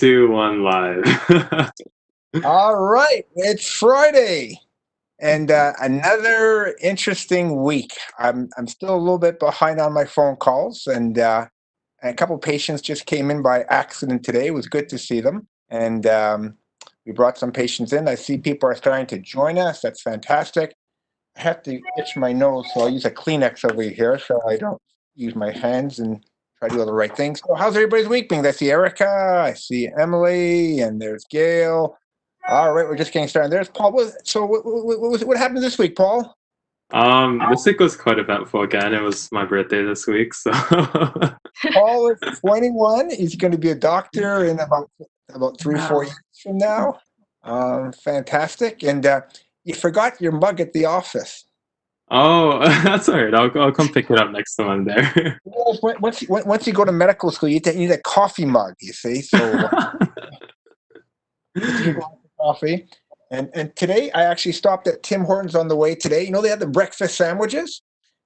2, 1, live. All right, it's Friday, and another interesting week. I'm still a little bit behind on my phone calls, and a couple patients just came in by accident today. It was good to see them, and we brought some patients in. I see people are starting to join us. That's fantastic. I have to itch my nose, so I'll use a Kleenex over here so I don't use my hands and try to do all the right things. So, how's everybody's week been? I see Erica, I see Emily, and there's Gail. All right, we're just getting started. There's Paul. So, what happened this week, Paul? This week was quite eventful again. It was my birthday this week, so Paul is 21. He's going to be a doctor in about 3-4 years from now. Fantastic. And you forgot your mug at the office. oh, that's all right. I'll come pick it up next time I'm there. Once you go to medical school, you need a coffee mug. You see, so you go for coffee. And today I actually stopped at Tim Hortons on the way today. You know they had the breakfast sandwiches.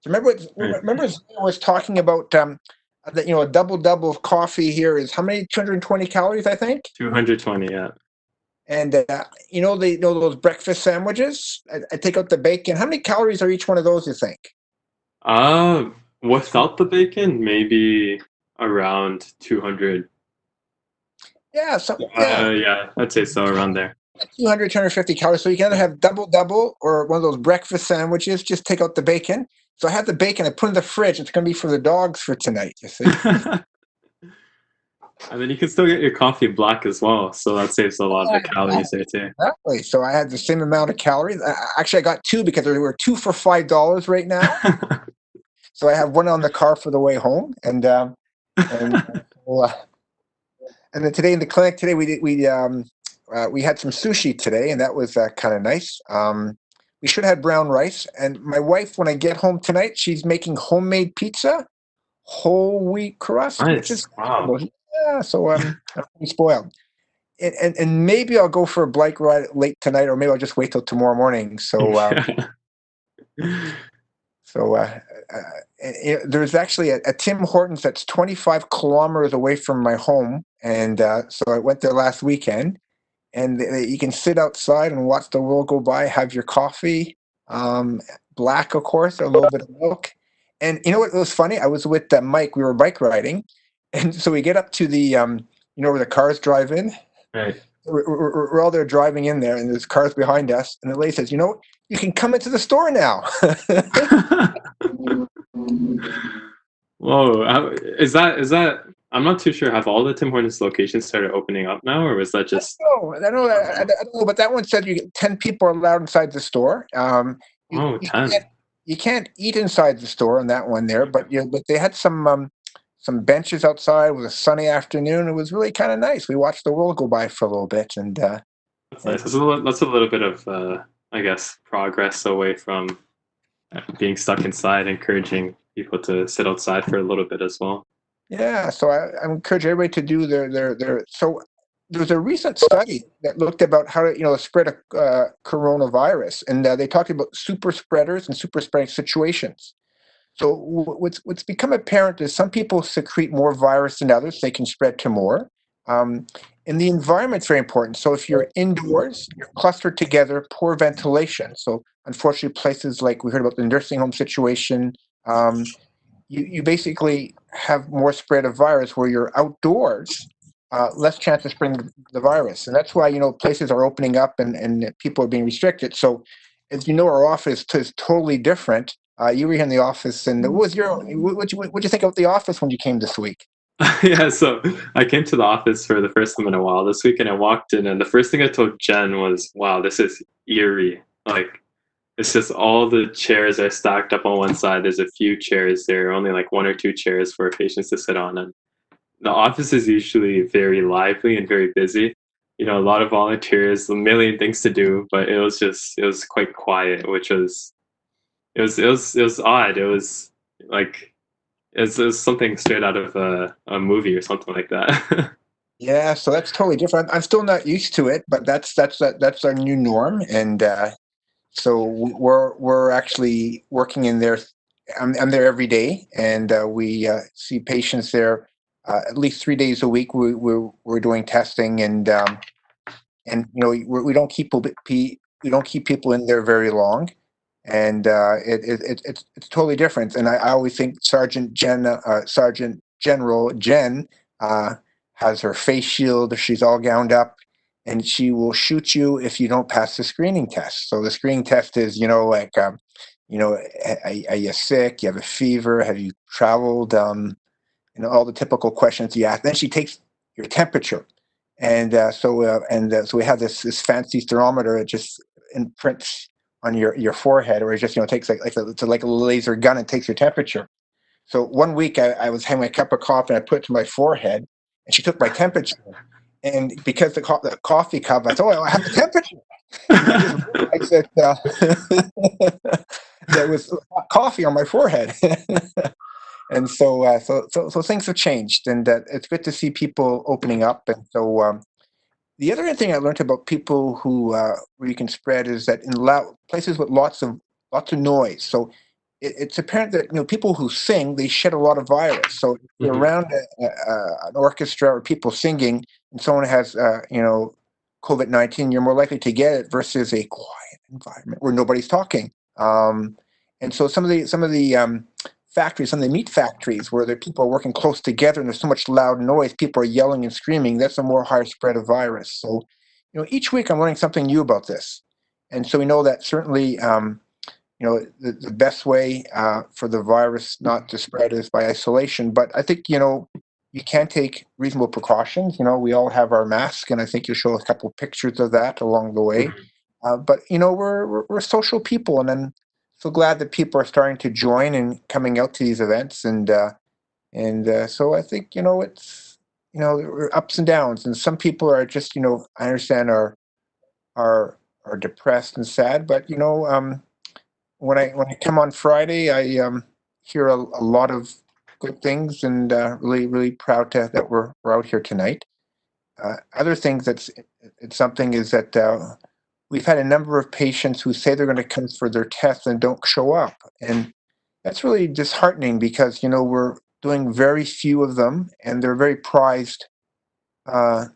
Remember Zia was talking about that a double of coffee here is how many 220 calories I think. 220, yeah. And those breakfast sandwiches. I take out the bacon. How many calories are each one of those? You think? Without the bacon, maybe around 200. Yeah, Yeah, I'd say so, around there. 200, 250 calories. So you can either have double or one of those breakfast sandwiches. Just take out the bacon. So I have the bacon. I put it in the fridge. It's going to be for the dogs for tonight. You see. And then you can still get your coffee black as well, so that saves a lot of the calories there too. Exactly. So I had the same amount of calories. Actually, I got two because there were two for $5 right now. So I have one on the car for the way home, and then today in the clinic today we had some sushi today, and that was kind of nice. We should have had brown rice, and my wife, when I get home tonight, she's making homemade pizza, whole wheat crust, which is wow. yeah. So I'm pretty spoiled. And maybe I'll go for a bike ride late tonight, or maybe I'll just wait till tomorrow morning. There's actually a Tim Hortons that's 25 kilometers away from my home, and so I went there last weekend. And you can sit outside and watch the world go by, have your coffee, black, of course, a little bit of milk. And you know what was funny? I was with Mike. We were bike riding, and so we get up to the where the cars drive in. Right. We're all there driving in there, and there's cars behind us. And the lady says, you can come into the store now. Whoa, is that? I'm not too sure. Have all the Tim Hortons locations started opening up now, or was that just? I don't know, but that one said 10 people are allowed inside the store. You 10. you can't eat inside the store on that one there, but they had some benches outside. It was a sunny afternoon. It was really kind of nice. We watched the world go by for a little bit, and That's nice. That's a little bit of, I guess, progress away from being stuck inside, encouraging people to sit outside for a little bit as well. yeah. So I encourage everybody to do their. So there was a recent study that looked about how to spread a coronavirus, and they talked about super spreaders and super spreading situations. So what's become apparent is some people secrete more virus than others. They can spread to more. Um, and the environment's very important. So if you're indoors, you're clustered together, poor ventilation. So unfortunately, places like we heard about the nursing home situation, um, you basically have more spread of virus where you're outdoors, less chance of spreading the virus. And that's why, places are opening up and people are being restricted. So as you know, our office is totally different. You were here in the office, and what'd you think of the office when you came this week? Yeah, so I came to the office for the first time in a while this week, and I walked in, and the first thing I told Jen was, "Wow, this is eerie. Like, it's just all the chairs are stacked up on one side. There's a few chairs there, only like one or two chairs for patients to sit on, and the office is usually very lively and very busy. A lot of volunteers, a million things to do, but it was quite quiet, which was it was odd. It was like it was something straight out of a movie or something like that. Yeah, so that's totally different. I'm still not used to it, but that's our new norm, and so we're actually working in there. I'm there every day, and we see patients there at least 3 days a week we're doing testing, and we don't keep people in there very long, and it's totally different. And I always think Sergeant General Jen uh, has her face shield. She's all gowned up, and she will shoot you if you don't pass the screening test. So the screening test is, like, are you sick? You have a fever? Have you traveled? All the typical questions you ask. Then she takes your temperature, and so we have this fancy thermometer. It just imprints on your forehead, or it just takes like a laser gun and takes your temperature. So one week I was having a cup of coffee and I put it to my forehead, and she took my temperature. And because the coffee cup, I thought, oh, I have the temperature. And I just realized that there was hot coffee on my forehead. And so things have changed, and it's good to see people opening up. And so the other thing I learned about people where you can spread is that in places with lots of noise. So it's apparent that people who sing, they shed a lot of virus. So if you're Mhm. around an orchestra or people singing, and someone has COVID-19, you're more likely to get it versus a quiet environment where nobody's talking. And so some of the factories, some of the meat factories where the people are working close together and there's so much loud noise, people are yelling and screaming, that's a more higher spread of virus. So, each week I'm learning something new about this. And so we know that certainly, the best way for the virus not to spread is by isolation. But I think, you can take reasonable precautions. We all have our mask, and I think you'll show a couple of pictures of that along the way. Mhm. But we're social people, and I'm so glad that people are starting to join and coming out to these events. And so I think it's there are ups and downs, and some people are just I understand are are depressed and sad. But when I come on Friday, I hear a lot of good things, and really really proud that we're out here tonight. Other things it's something is that we've had a number of patients who say they're going to come for their tests and don't show up, and that's really disheartening because we're doing very few of them, and they're very prized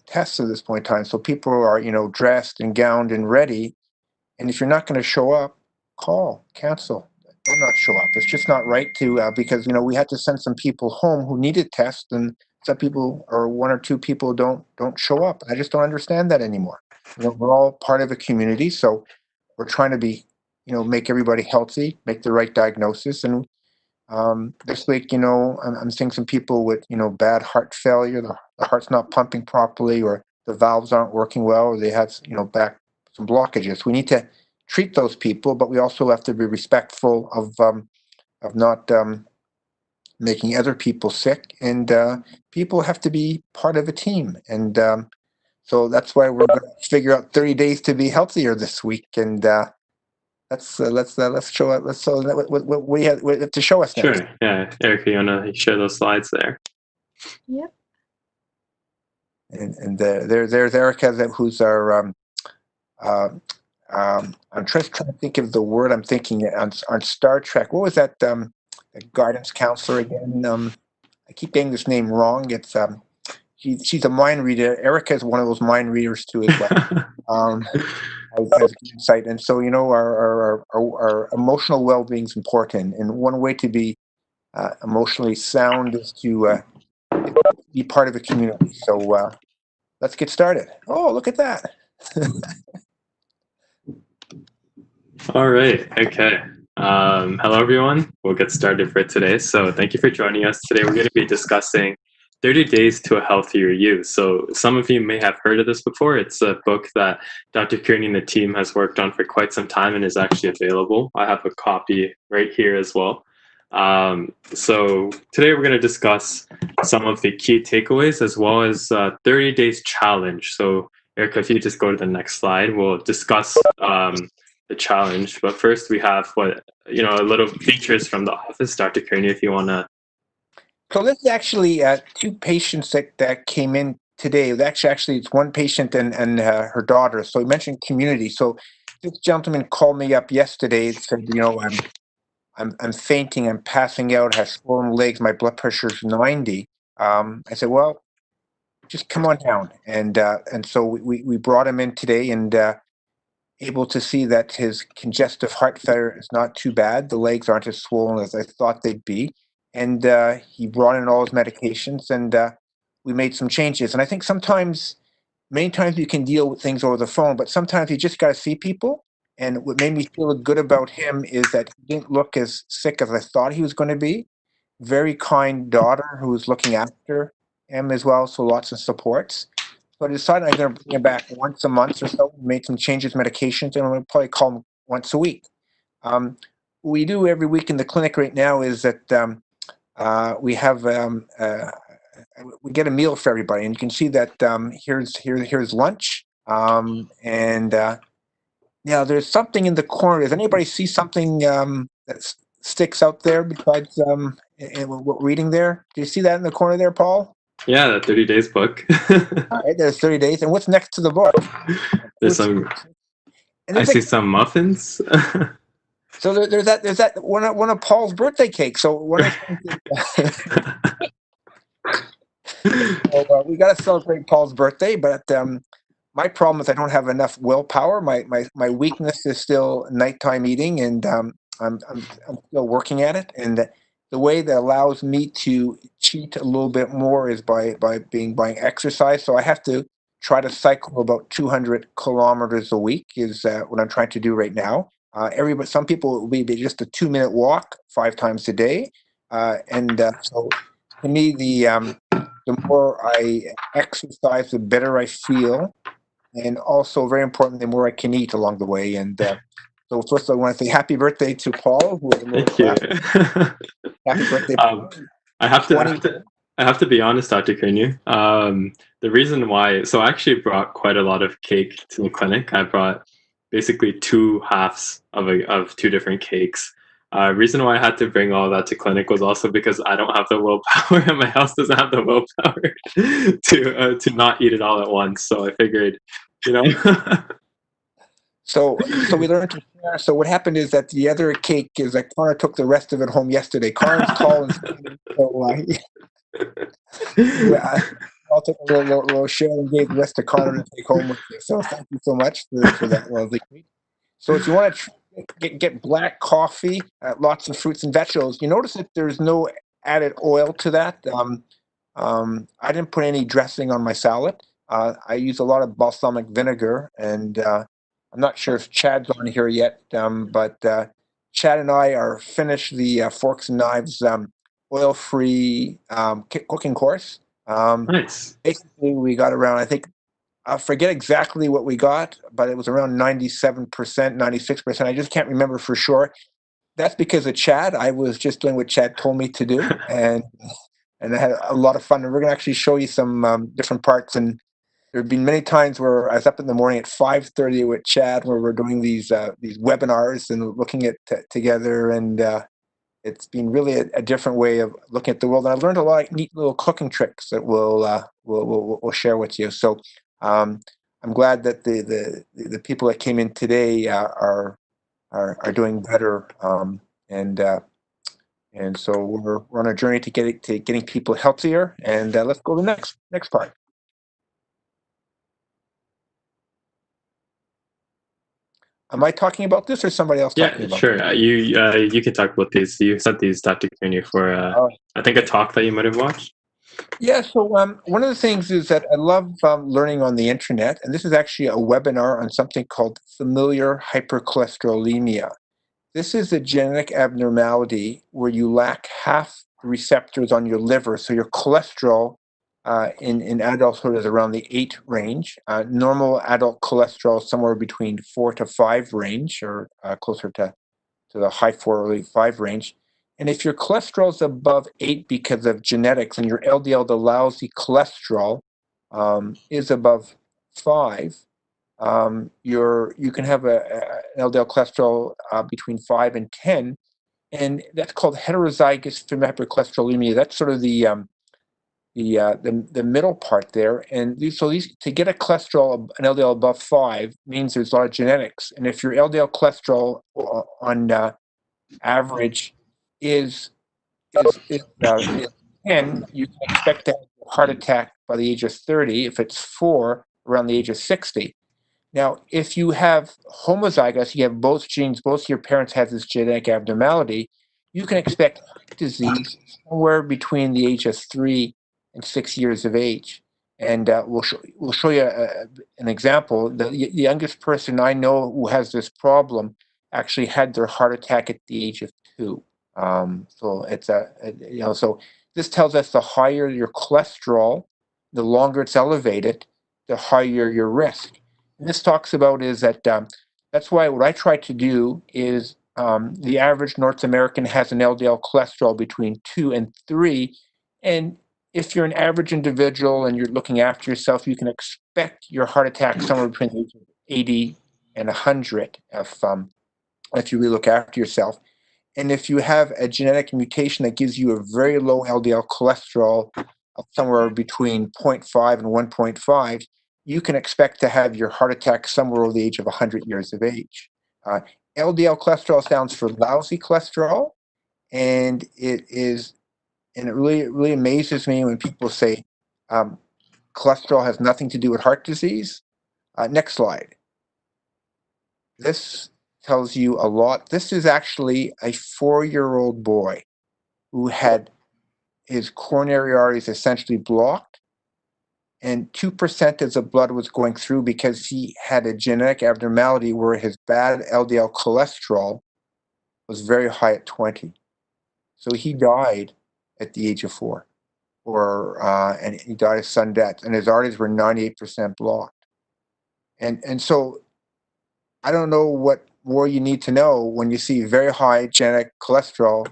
tests at this point in time. So people are dressed and gowned and ready, and if you're not going to show up, call, cancel. Don't not show up. It's just not right to because we had to send some people home who needed tests, and some people or one or two people don't show up. I just don't understand that anymore. We're all part of a community, so we're trying to be, make everybody healthy, make the right diagnosis. And this week, I'm seeing some people with, bad heart failure. The heart's not pumping properly, or the valves aren't working well, or they have, back some blockages. We need to treat those people, but we also have to be respectful of not making other people sick. And people have to be part of a team. And so that's why we're going to figure out 30 days to be healthier this week. And let's show it. Let's so what we have to show us next. Sure. Yeah, Erica, you wanna share those slides there? Yep. And there's Erica, who's our uh, I'm just trying to think of the word I'm thinking on Star Trek. What was that? The guidance counselor again. I keep getting this name wrong. It's she's a mind reader. Erica is one of those mind readers too as well. Has insight, and so our emotional well-being is important. And one way to be emotionally sound is to be part of a community. So let's get started. Oh, look at that. All right. Okay. Hello, everyone. We'll get started for today. So, thank you for joining us today. We're going to be discussing 30 Days to a Healthier You. So, some of you may have heard of this before. It's a book that Dr. Kearney and the team has worked on for quite some time and is actually available. I have a copy right here as well. So, today we're going to discuss some of the key takeaways as well as 30 Days Challenge. So, Erica, if you just go to the next slide, we'll discuss the challenge. But first, we have a little features from the office. Dr. Kearney, if you want to. So this is actually two patients that came in today. Actually, it's one patient and her daughter. So he mentioned community. So this gentleman called me up yesterday and said, I'm fainting, I'm passing out, I have swollen legs, my blood pressure is 90. I said, well, just come on down. And so we brought him in today, and able to see that his congestive heart failure is not too bad. The legs aren't as swollen as I thought they'd be. And he brought in all his medications, and we made some changes. And I think many times you can deal with things over the phone, but sometimes you just got to see people. And what made me feel good about him is that he didn't look as sick as I thought he was going to be. Very kind daughter who was looking after him as well, so lots of supports. So I decided I'm going to bring him back once a month or so, made some changes, medications, and I'm going to probably call him once a week. What we do every week in the clinic right now is that we have we get a meal for everybody, and you can see that here's lunch, and now there's something in the corner. Does anybody see something that sticks out there besides what we're reading there? Do you see that in the corner there, Paul? Yeah, the 30 Days book. All right, there's 30 days. And what's next to the book? There's some. I see some muffins. So there's that one of Paul's birthday cakes. So one of so, we got to celebrate Paul's birthday, but my problem is I don't have enough willpower. My weakness is still nighttime eating, and I'm still working at it. And the way that allows me to cheat a little bit more is by buying exercise. So I have to try to cycle about 200 kilometers a week is what I'm trying to do right now. Some people it will be just a 2-minute walk 5 times a day, so to me the more I exercise, the better I feel, and also very important, the more I can eat along the way. And so first, I want to say happy birthday to Paul. Who Thank you. Happy birthday, Paul. I have to be honest, Dr. Kearney. The reason why, so I actually brought quite a lot of cake to the clinic. I brought basically 2 halves of 2 different cakes. Reason why I had to bring all that to clinic was also because I don't have the willpower, and my house doesn't have the willpower to not eat it all at once. So I figured, you know. So we learned to share. So what happened is that the other cake is that Connor took the rest of it home yesterday. Connor's tall and skinny, so I'll take a little share and gave the rest to Connor to take home with you. So thank you so much for that lovely treat. So if you want to get black coffee, lots of fruits and vegetables, you notice that there's no added oil to that. I didn't put any dressing on my salad. I use a lot of balsamic vinegar, and I'm not sure if Chad's on here yet, but Chad and I are finished the Forks and Knives oil-free cooking course. Nice. Basically, we got around, I think, I forget exactly what we got, but it was around 97%, 96%. I just can't remember for sure. That's because of Chad. I was just doing what Chad told me to do, and I had a lot of fun. And we're going to actually show you some different parts. And there have been many times where I was up in the morning at 5:30 with Chad, where we're doing these webinars and looking at together, and it's been really a different way of looking at the world. And I've learned a lot of neat little cooking tricks that we'll share with you. So I'm glad that the people that came in today are doing better, and so we're on a journey to getting people healthier. And let's go to the next part. Am I talking about this, or somebody else talking about sure. this? You can talk about these. You sent these, Dr. Kearney, for I think a talk that you might have watched. Yeah, so one of the things is that I love learning on the internet, and this is actually a webinar on something called familiar hypercholesterolemia. This is a genetic abnormality where you lack half the receptors on your liver, so your cholesterol in adulthood is around the 8 range. Normal adult cholesterol is somewhere between 4 to 5 range, or closer to the high 4 or 5 range. And if your cholesterol is above 8 because of genetics, and your LDL, the lousy cholesterol, is above 5, you can have an LDL cholesterol between 5 and 10, and that's called heterozygous hypercholesterolemia. That's sort of the middle part there. And these to get a cholesterol, an LDL above 5, means there's a lot of genetics. And if your LDL cholesterol on average is 10, you can expect to have a heart attack by the age of 30. If it's 4, around the age of 60. Now, if you have homozygous, you have both genes, both your parents have this genetic abnormality, you can expect heart disease somewhere between the age of 3 and 6 years of age. And we'll show you an example. The youngest person I know who has this problem actually had their heart attack at the age of 2. So it's so this tells us the higher your cholesterol, the longer it's elevated, the higher your risk. And this talks about is that that's why what I try to do is the average North American has an LDL cholesterol between 2 and 3. And if you're an average individual and you're looking after yourself, you can expect your heart attack somewhere between the age of 80 and 100 if you really look after yourself. And if you have a genetic mutation that gives you a very low LDL cholesterol of somewhere between 0.5 and 1.5, you can expect to have your heart attack somewhere over the age of 100 years of age. LDL cholesterol stands for lousy cholesterol, and it really amazes me when people say cholesterol has nothing to do with heart disease. Next slide. This tells you a lot. This is actually a 4-year-old boy who had his coronary arteries essentially blocked, and 2% of the blood was going through because he had a genetic abnormality where his bad LDL cholesterol was very high at 20. So he died at the age of 4, and he died of sudden death, and his arteries were 98% blocked. And so I don't know what more you need to know when you see very high genetic cholesterol.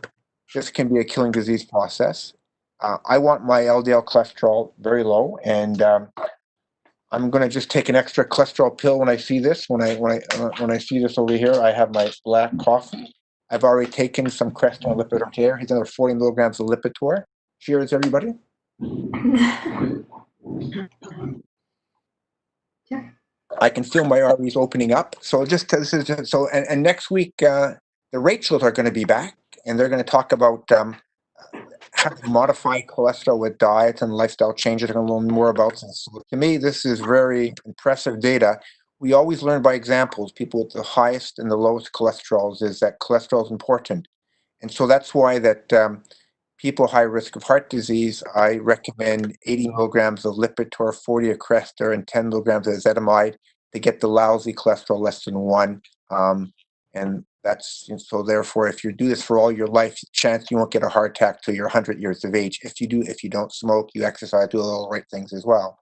This can be a killing disease process. I want my LDL cholesterol very low, and I'm going to just take an extra cholesterol pill when I see this. When I see this over here, I have my black coffee. I've already taken some Crestor and Lipitor here. Here's another 40 milligrams of Lipitor. Cheers, everybody. I can feel my arteries opening up. So this is just so. And next week, the Rachels are going to be back, and they're going to talk about how to modify cholesterol with diet and lifestyle changes. They're going to learn more about this. So to me, this is very impressive data. We always learn by examples. People with the highest and the lowest cholesterols is that cholesterol is important, and so that's why that people high risk of heart disease, I recommend 80 milligrams of Lipitor, 40 of Crestor, and 10 milligrams of ezetimibe to get the lousy cholesterol less than 1. And that's so. Therefore, if you do this for all your life, chance you won't get a heart attack till you're 100 years of age. If you do, if you don't smoke, you exercise, do all the right things as well.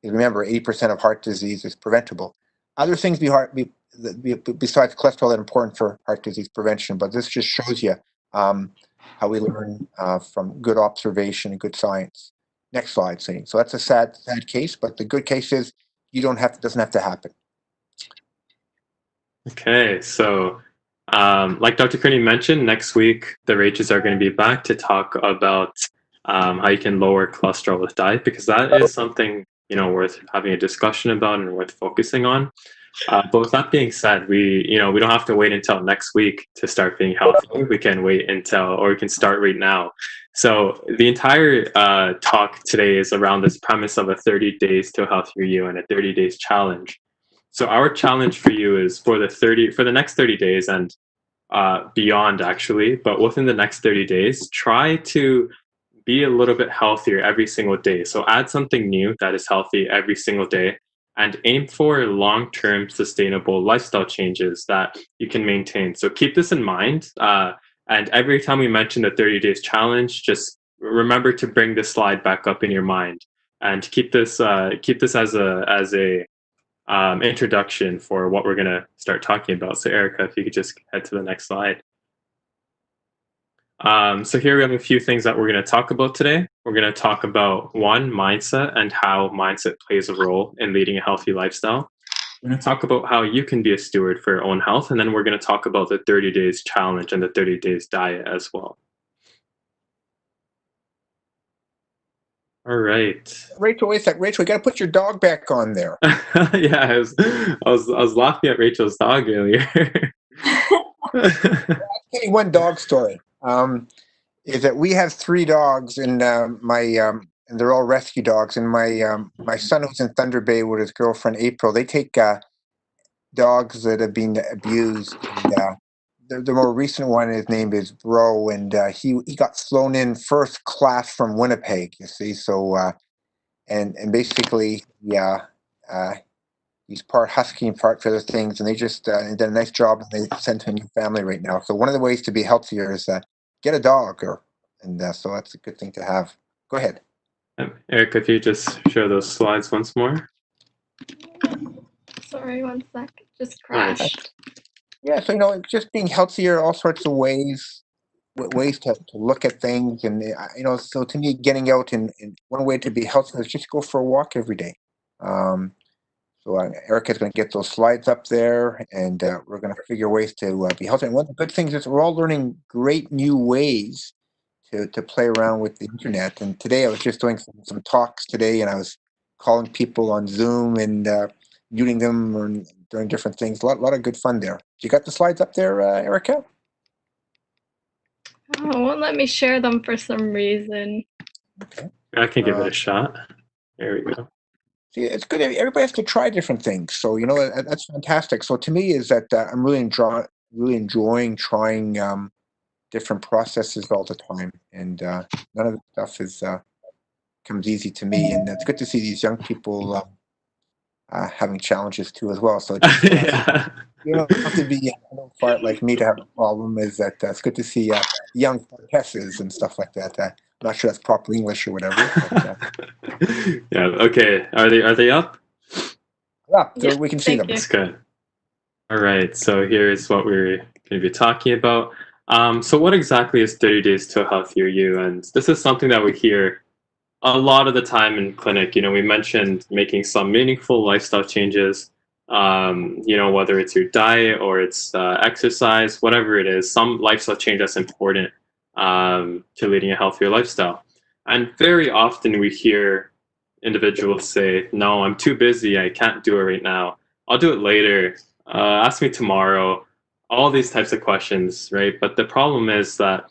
And remember, 80% of heart disease is preventable. Other things besides cholesterol that are important for heart disease prevention, but this just shows you how we learn from good observation and good science. Next slide, Sadie. So that's a sad case, but the good case is doesn't have to happen. Okay, so like Dr. Kearney mentioned, next week the Rages are going to be back to talk about how you can lower cholesterol with diet, because that is something worth having a discussion about and worth focusing on. But with that being said, we don't have to wait until next week to start being healthy. We can wait or we can start right now. So the entire talk today is around this premise of a 30 days to a healthier you and a 30 days challenge. So our challenge for you is for the next 30 days and beyond, actually, but within the next 30 days, try to be a little bit healthier every single day. So add something new that is healthy every single day, and aim for long-term sustainable lifestyle changes that you can maintain. So keep this in mind. And every time we mention the 30 days challenge, just remember to bring this slide back up in your mind and keep this as a introduction for what we're going to start talking about. So Erica, if you could just head to the next slide. So here we have a few things that we're going to talk about today. We're going to talk about mindset and how mindset plays a role in leading a healthy lifestyle. We're going to talk about how you can be a steward for your own health. And then we're going to talk about the 30 days challenge and the 30 days diet as well. All right. Rachel, wait a sec. Rachel, you got to put your dog back on there. Yeah, I was laughing at Rachel's dog earlier. I'll tell you one dog story. is that we have 3 dogs, and and they're all rescue dogs. And my son, who's in Thunder Bay with his girlfriend April, they take dogs that have been abused. And the more recent one, his name is Bro, and he got flown in first class from Winnipeg. You see, so and basically, yeah. He's part husky and part for other things, and they just did a nice job. And they sent him a new family right now. So one of the ways to be healthier is get a dog, and so that's a good thing to have. Go ahead. Eric, if you just show those slides once more. Sorry, one sec. Just crashed. Yeah, so just being healthier, all sorts of ways to look at things, and so to me, getting out and one way to be healthy is just go for a walk every day. So Erica's going to get those slides up there, and we're going to figure ways to be healthy. And one of the good things is we're all learning great new ways to play around with the internet. And today I was just doing some talks today, and I was calling people on Zoom and muting them and doing different things. A lot of good fun there. You got the slides up there, Erica? Oh, it won't let me share them for some reason. Okay. I can give it a shot. There we go. See, it's good. Everybody has to try different things, so that's fantastic. So to me, is that I'm really enjoying trying different processes all the time, and none of the stuff is comes easy to me. And it's good to see these young people having challenges too as well. So it just, Yeah. you don't have to be fart like me to have a problem. Is that it's good to see young fartesses and stuff like that. I'm not sure that's proper English or whatever. But, yeah. Okay. Are they up? yeah, so we can see them. That's good. All right. So here's what we're going to be talking about. So what exactly is 30 Days to a Healthier You? And this is something that we hear a lot of the time in clinic. We mentioned making some meaningful lifestyle changes, whether it's your diet or it's exercise, whatever it is, some lifestyle change that's important to leading a healthier lifestyle. And very often we hear individuals say, no, I'm too busy. I can't do it right now. I'll do it later. Ask me tomorrow. All these types of questions, right? But the problem is that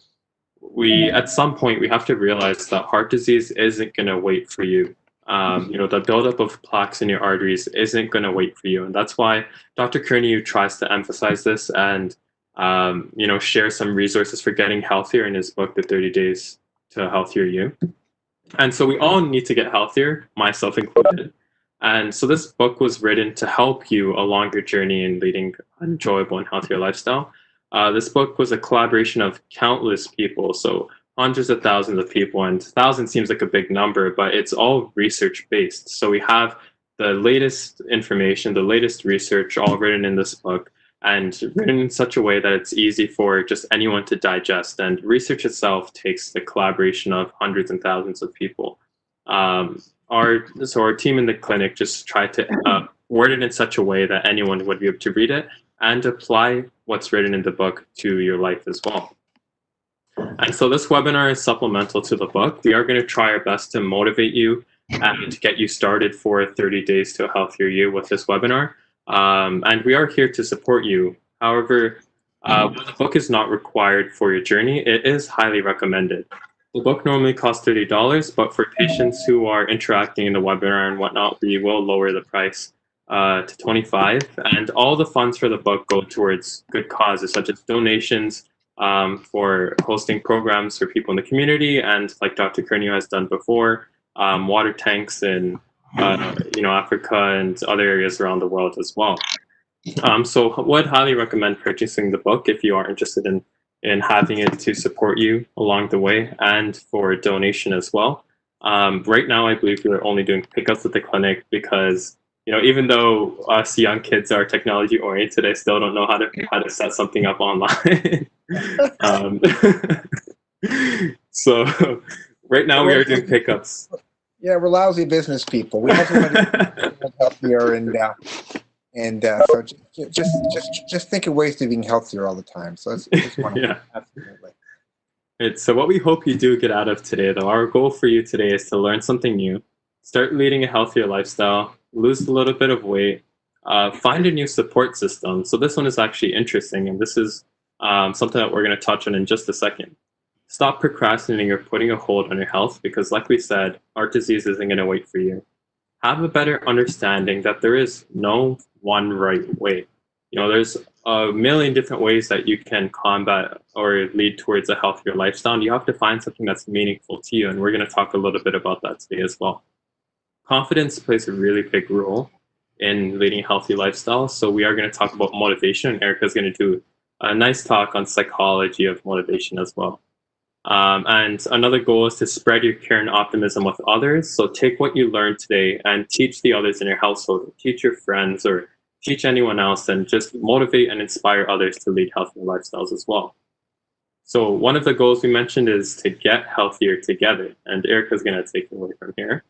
at some point, we have to realize that heart disease isn't going to wait for you. The buildup of plaques in your arteries isn't going to wait for you. And that's why Dr. Kearney tries to emphasize this and, share some resources for getting healthier in his book, The 30 Days to a Healthier You. And so we all need to get healthier, myself included. And so this book was written to help you along your journey in leading an enjoyable and healthier lifestyle. This book was a collaboration of countless people, so hundreds of thousands of people, and 1,000 seems like a big number, but it's all research-based. So we have the latest information, the latest research, all written in this book, and written in such a way that it's easy for just anyone to digest. And research itself takes the collaboration of hundreds and thousands of people. Our team in the clinic just tried to word it in such a way that anyone would be able to read it and apply what's written in the book to your life as well. And so this webinar is supplemental to the book. We are going to try our best to motivate you and get you started for 30 Days to a Healthier You with this webinar. And we are here to support you. However, the book is not required for your journey. It is highly recommended. The book normally costs $30, but for patients who are interacting in the webinar and whatnot, we will lower the price to $25. And all the funds for the book go towards good causes, such as donations for hosting programs for people in the community, and like Dr. Kearney has done before, water tanks in Africa and other areas around the world as well. So I would highly recommend purchasing the book if you are interested in having it to support you along the way and for a donation as well. Right now, I believe we're only doing pickups at the clinic because, even though us young kids are technology oriented, I still don't know how to set something up online. So right now we are doing pickups. Yeah, we're lousy business people. We have to help here, and so just think of ways to being healthier all the time. So it's one yeah, absolutely. So what we hope you do get out of today, though, our goal for you today is to learn something new, start leading a healthier lifestyle, lose a little bit of weight, find a new support system. So this one is actually interesting, and this is something that we're going to touch on in just a second. Stop procrastinating or putting a hold on your health because, like we said, heart disease isn't going to wait for you. Have a better understanding that there is no one right way. There's a million different ways that you can combat or lead towards a healthier lifestyle. And you have to find something that's meaningful to you. And we're going to talk a little bit about that today as well. Confidence plays a really big role in leading a healthy lifestyle. So we are going to talk about motivation. And Erica's going to do a nice talk on psychology of motivation as well. And another goal is to spread your care and optimism with others. So take what you learned today and teach the others in your household, teach your friends, or teach anyone else, and just motivate and inspire others to lead healthier lifestyles as well. So one of the goals we mentioned is to get healthier together. And Erica's going to take it away from here.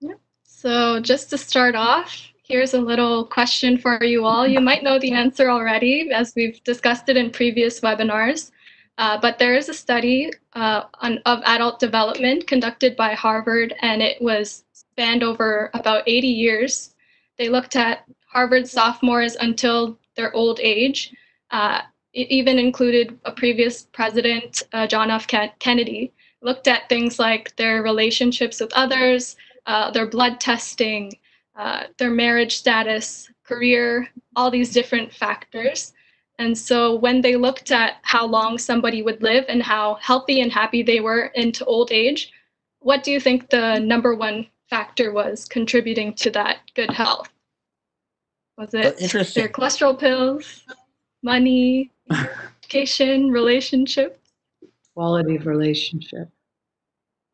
Yep. So just to start off, here's a little question for you all. You might know the answer already, as we've discussed it in previous webinars. But there is a study of adult development conducted by Harvard, and it was spanned over about 80 years. They looked at Harvard sophomores until their old age. It even included a previous president, John F. Kennedy, looked at things like their relationships with others, their blood testing, their marriage status, career, all these different factors. And so when they looked at how long somebody would live and how healthy and happy they were into old age, what do you think the number one factor was contributing to that good health? Was it their cholesterol pills, money, education, relationship? Quality of relationship.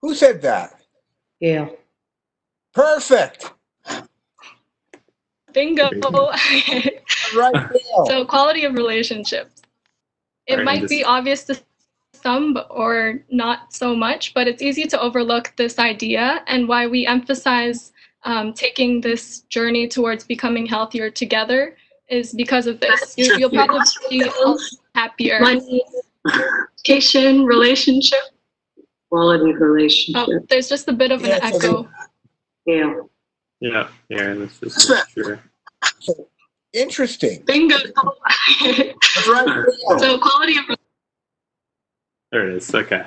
Who said that? Gail. Perfect. Bingo. Right. So quality of relationships. It might be obvious to some or not so much, but it's easy to overlook this idea, and why we emphasize taking this journey towards becoming healthier together is because of this. You'll probably be happier. Money, education, relationship. Quality of relationship. Oh, there's just a bit of an echo. Yeah. Yeah, that's just true. So, interesting. Bingo. That's right. So quality of. There it is. Okay.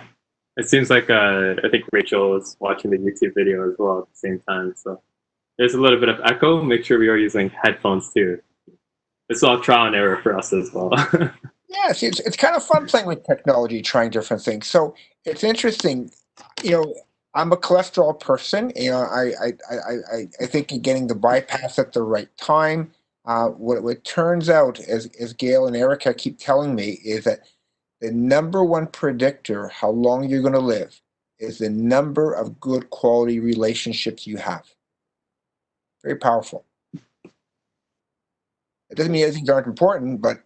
It seems like I think Rachel was watching the YouTube video as well at the same time. So there's a little bit of echo. Make sure we are using headphones too. It's all trial and error for us as well. Yeah, see, it's kind of fun playing with technology, trying different things. So it's interesting. I'm a cholesterol person. I think in getting the bypass at the right time. What turns out, as Gail and Erica keep telling me, is that the number one predictor how long you're going to live is the number of good quality relationships you have. Very powerful. It doesn't mean other things aren't important, but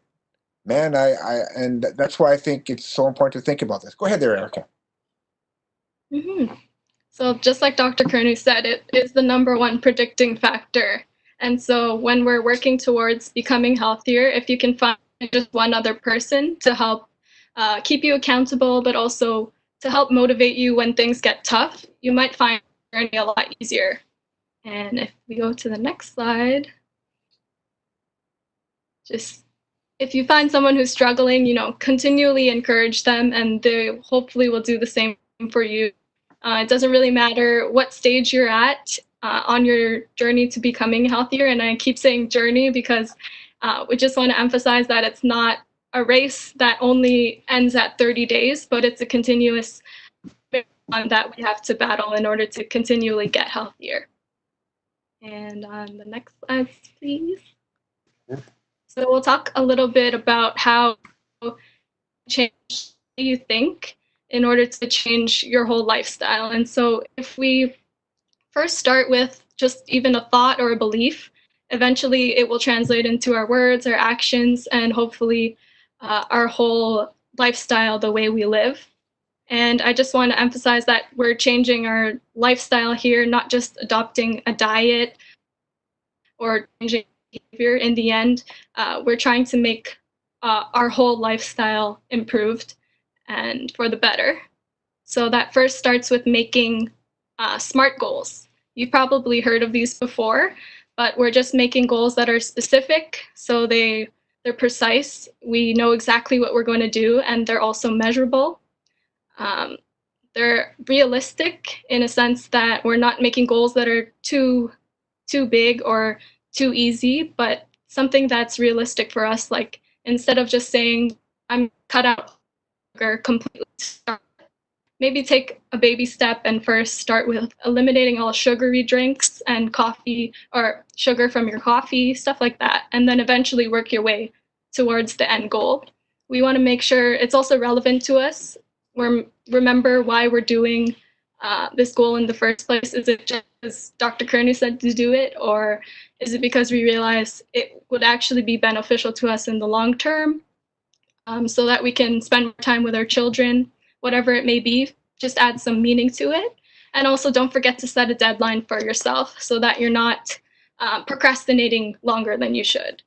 man, and that's why I think it's so important to think about this. Go ahead there, Erica. Mm-hmm. So just like Dr. Kernu said, it is the number one predicting factor. And so when we're working towards becoming healthier, if you can find just one other person to help keep you accountable, but also to help motivate you when things get tough, you might find the journey a lot easier. And if we go to the next slide, just if you find someone who's struggling, continually encourage them, and they hopefully will do the same for you. It doesn't really matter what stage you're at on your journey to becoming healthier. And I keep saying journey because we just want to emphasize that it's not a race that only ends at 30 days, but it's a continuous marathon that we have to battle in order to continually get healthier. And on the next slide, please. So we'll talk a little bit about how to change how you think in order to change your whole lifestyle. And so if we first start with just even a thought or a belief, eventually it will translate into our words, our actions, and hopefully our whole lifestyle, the way we live. And I just want to emphasize that we're changing our lifestyle here, not just adopting a diet or changing behavior. In the end, we're trying to make our whole lifestyle improved and for the better. So that first starts with making SMART goals. You've probably heard of these before, but we're just making goals that are specific, so they're precise. We know exactly what we're going to do, and they're also measurable. They're realistic in a sense that we're not making goals that are too big or too easy, but something that's realistic for us. Like instead of just saying I'm cut out sugar completely, maybe take a baby step and first start with eliminating all sugary drinks and coffee or sugar from your coffee, stuff like that, and then eventually work your way towards the end goal. We want to make sure it's also relevant to us. Remember why we're doing this goal in the first place. Is it just as Dr. Kearney said to do it, or is it because we realize it would actually be beneficial to us in the long term, so that we can spend more time with our children, whatever it may be, just add some meaning to it. And also don't forget to set a deadline for yourself so that you're not procrastinating longer than you should.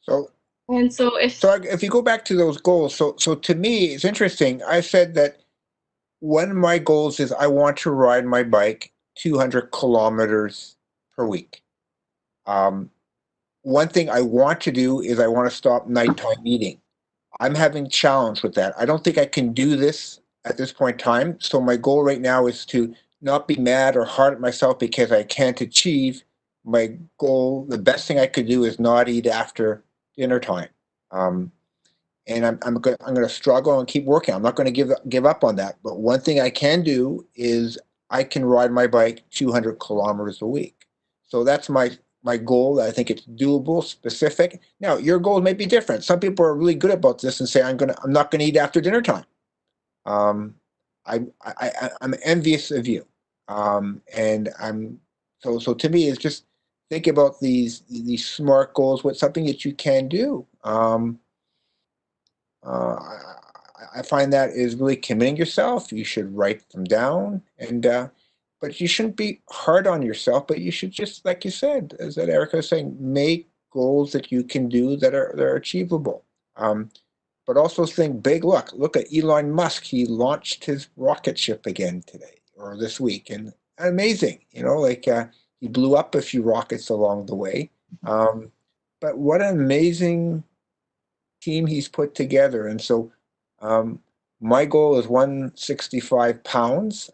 So, And so if you go back to those goals, so to me, it's interesting. I said that one of my goals is I want to ride my bike 200 kilometers per week. One thing I want to do is I want to stop nighttime eating. I'm having challenge with that. I don't think I can do this at this point in time. So my goal right now is to not be mad or hard at myself because I can't achieve my goal. The best thing I could do is not eat after dinner time. And I'm going to struggle and keep working. I'm not going to give up on that. But one thing I can do is I can ride my bike 200 kilometers a week. So that's my goal. I think it's doable, specific. Now, your goals may be different. Some people are really good about this and say, I'm not going to eat after dinner time. I'm envious of you. And so to me, it's just think about these SMART goals. What's something that you can do? I find that is really committing yourself. You should write them down, and but you shouldn't be hard on yourself. But you should just, like you said, as that Erica was saying, make goals that you can do that are achievable. But also think big. Look at Elon Musk. He launched his rocket ship again today or this week, and amazing. Like he blew up a few rockets along the way. But what an amazing team he's put together. And so my goal is 165 pounds.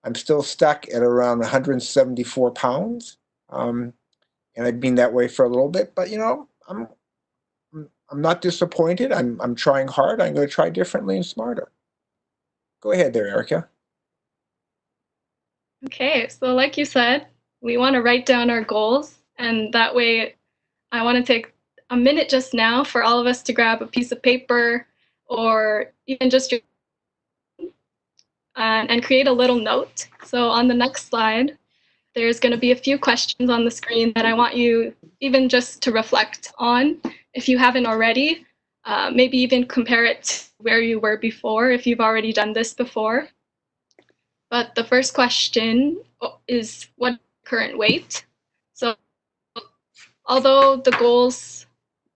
I'm still stuck at around 174 pounds. And I've been that way for a little bit, but I'm not disappointed. I'm trying hard. I'm going to try differently and smarter. Go ahead there, Erica. Okay, so like you said, we want to write down our goals, and that way I want to take a minute just now for all of us to grab a piece of paper or even just your and create a little note. So on the next slide, there's going to be a few questions on the screen that I want you even just to reflect on if you haven't already. Maybe even compare it to where you were before if you've already done this before. But the first question is, what current weight? So although the goals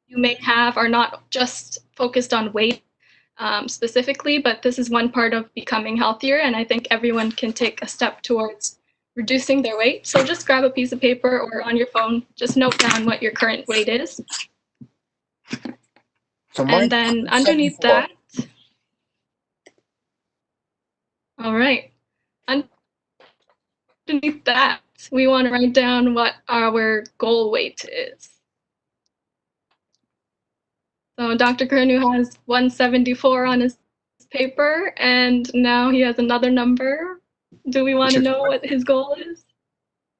you may have are not just focused on weight specifically, but this is one part of becoming healthier, and I think everyone can take a step towards reducing their weight. So just grab a piece of paper or on your phone, just note down what your current weight is. And then underneath that, all right, underneath that, we want to write down what our goal weight is. So Dr. Kernu has 174 on his paper, and now he has another number. Do we want to know what his goal is?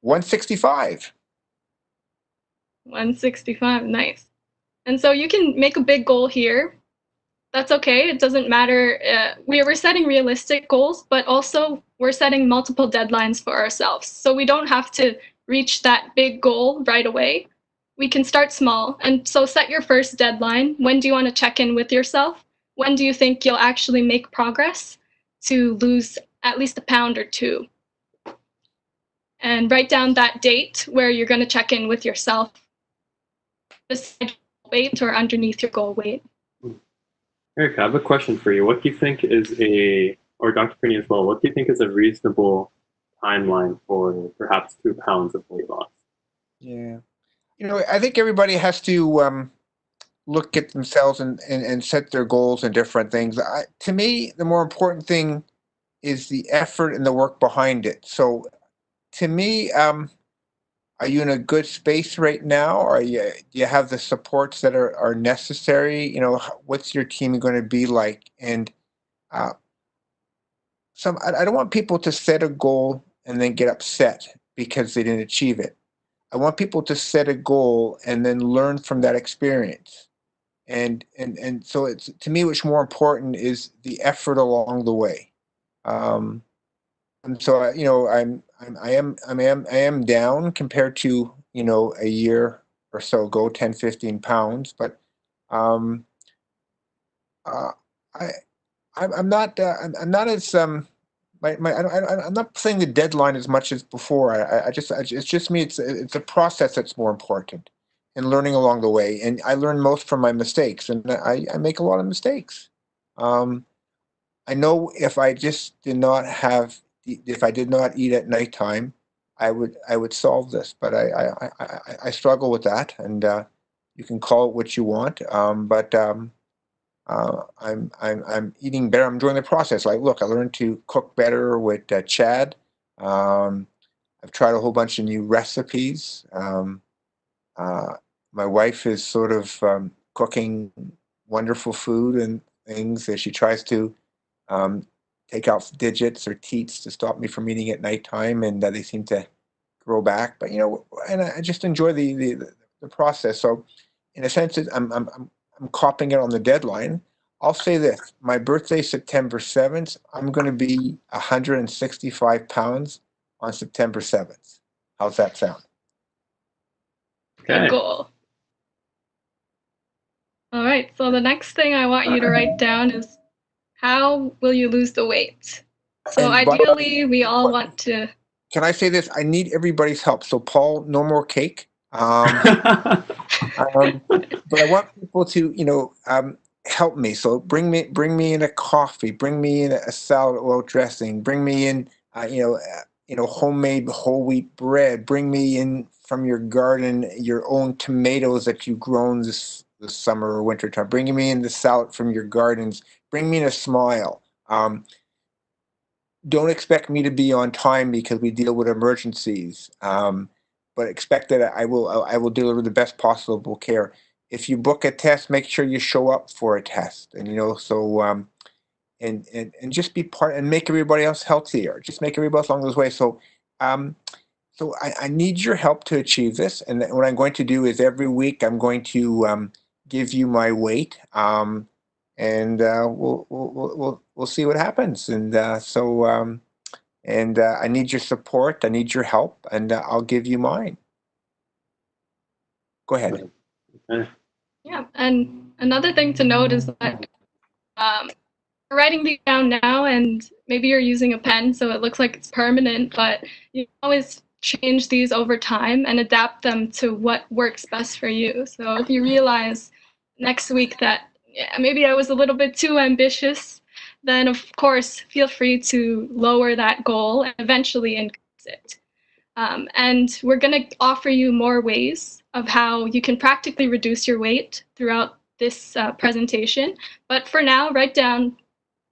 165. 165, nice. And so you can make a big goal here. That's okay, it doesn't matter. We're setting realistic goals, but also we're setting multiple deadlines for ourselves. So we don't have to reach that big goal right away. We can start small. And so set your first deadline. When do you want to check in with yourself? When do you think you'll actually make progress to lose at least a pound or 2? And write down that date where you're going to check in with yourself, beside your weight or underneath your goal weight. Eric, I have a question for you. What do you think is or Dr. Kearney as well, what do you think is a reasonable timeline for perhaps 2 pounds of weight loss? Yeah. I think everybody has to look at themselves and set their goals and different things. To me, the more important thing is the effort and the work behind it. So to me, are you in a good space right now? Do you have the supports that are necessary? What's your team going to be like? And uh, I don't want people to set a goal and then get upset because they didn't achieve it. I want people to set a goal and then learn from that experience. And so it's, to me, what's more important is the effort along the way. Um, and so I am down compared to a year or so ago, 10, 15 pounds, but um, uh, I I'm not as I'm not playing the deadline as much as before. It's just me. It's a process that's more important, and learning along the way. And I learn most from my mistakes, and I make a lot of mistakes. Um, I know if I just did not have, if I did not eat at nighttime, I would solve this. But I struggle with that, and you can call it what you want. I'm eating better. I'm enjoying the process. Like, look, I learned to cook better with Chad. Um, I've tried a whole bunch of new recipes. Uh, my wife is sort of cooking wonderful food and things that she tries to um, take out digits or teats to stop me from eating at nighttime, and they seem to grow back. But and I just enjoy the process. So, in a sense, I'm copying it on the deadline. I'll say this: my birthday, September 7th. I'm going to be 165 pounds on September 7th. How's that sound? Good Okay. goal. All right, so the next thing I want you to write down is how will you lose the weight? So And by the way, ideally, we all want to. can I say this? I need everybody's help. So, Paul, no more cake. But I want people to, help me. So bring me in a coffee, bring me in a salad oil dressing, bring me in, homemade whole wheat bread, bring me in from your garden your own tomatoes that you've grown this summer or winter time. Bring me in the salad from your gardens. Bring me in a smile. Don't expect me to be on time because we deal with emergencies. But expect that I will deliver the best possible care. If you book a test, make sure you show up for a test, and and just be part and make everybody else healthier. Just make everybody else along those ways. Um, I need your help to achieve this. And what I'm going to do is every week I'm going to give you my weight, and we'll see what happens. And I need your support. I need your help, and I'll give you mine. Go ahead. Okay. Yeah, and another thing to note is that you're writing these down now, and maybe you're using a pen, so it looks like it's permanent, but you can always change these over time and adapt them to what works best for you. So if you realize next week that maybe I was a little bit too ambitious, then of course feel free to lower that goal and eventually increase it. And we're going to offer you more ways of how you can practically reduce your weight throughout this presentation. But for now, write down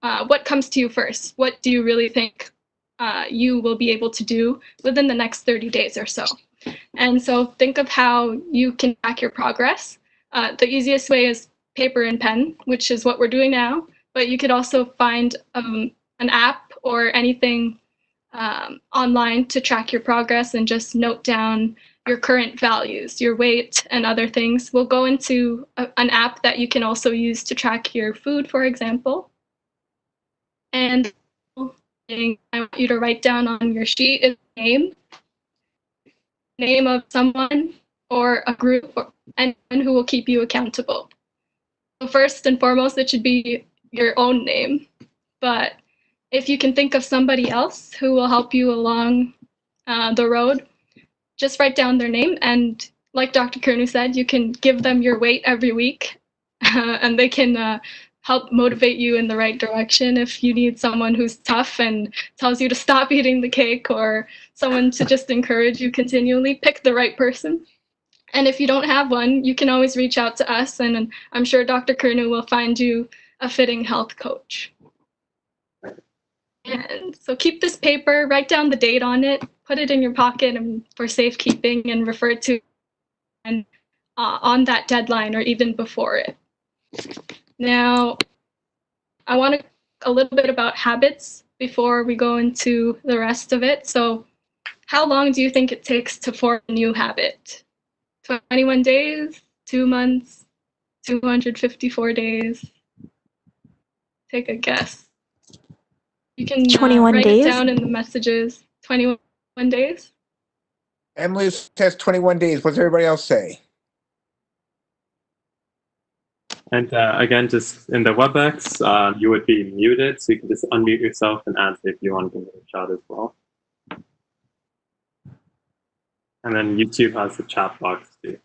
what comes to you first. What do you really think you will be able to do within the next 30 days or so? And so think of how you can track your progress. The easiest way is paper and pen, which is what we're doing now. But you could also find an app or anything online to track your progress and just note down your current values, your weight, and other things. We'll go into an app that you can also use to track your food, for example. And I want you to write down on your sheet is name of someone or a group or anyone who will keep you accountable. So first and foremost, it should be your own name. But if you can think of somebody else who will help you along the road, just write down their name. And like Dr. Kernu said, you can give them your weight every week and they can help motivate you in the right direction. If you need someone who's tough and tells you to stop eating the cake, or someone to just encourage you continually, pick the right person. And if you don't have one, you can always reach out to us, and I'm sure Dr. Kernu will find you a fitting health coach. And so keep this paper, write down the date on it, put it in your pocket and for safekeeping, and refer to it on that deadline or even before it. Now, I want to talk a little bit about habits before we go into the rest of it. So how long do you think it takes to form a new habit? 21 days, 2 months, 254 days? Take a guess. You can 21 write days? it down in the messages. 21 days? Emily says 21 days. What does everybody else say? And again, just in the WebEx, you would be muted, so you can just unmute yourself and answer if you want to give it a shot as well. And then YouTube has the chat box too.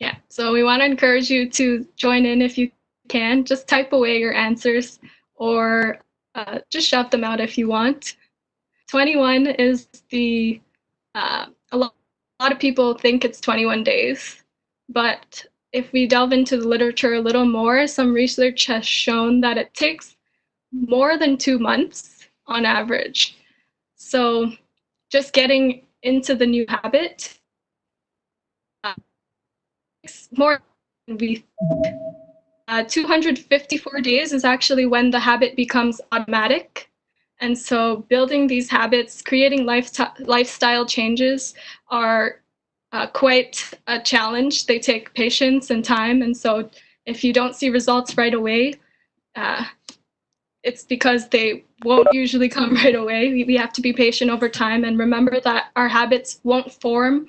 Yeah, so we want to encourage you to join in if you can. Just type away your answers or just shout them out if you want. 21 is the, a lot of people think it's 21 days, but if we delve into the literature a little more, some research has shown that it takes more than 2 months on average. So just getting into the new habit takes more than we 254 days is actually when the habit becomes automatic. And so building these habits, creating lifestyle changes are quite a challenge. They take patience and time. And so if you don't see results right away, it's because they won't usually come right away. We have to be patient over time and remember that our habits won't form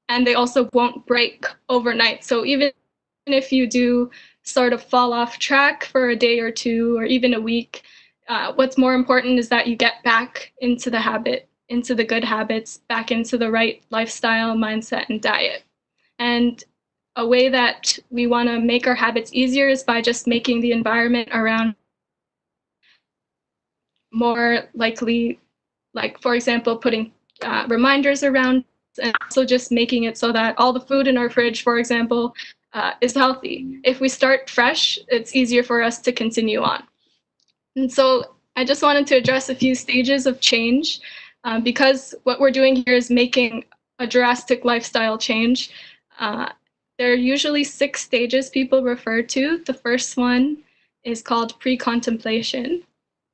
and they also won't break overnight. So even if you do sort of fall off track for a day or two or even a week, what's more important is that you get back into the habit, into the good habits, back into the right lifestyle, mindset, and diet. And a way that we want to make our habits easier is by just making the environment around more likely, like, for example, putting reminders around and also just making it so that all the food in our fridge, for example, is healthy. If we start fresh, it's easier for us to continue on. And so I just wanted to address a few stages of change because what we're doing here is making a drastic lifestyle change. There are usually 6 stages people refer to. The first one is called pre-contemplation,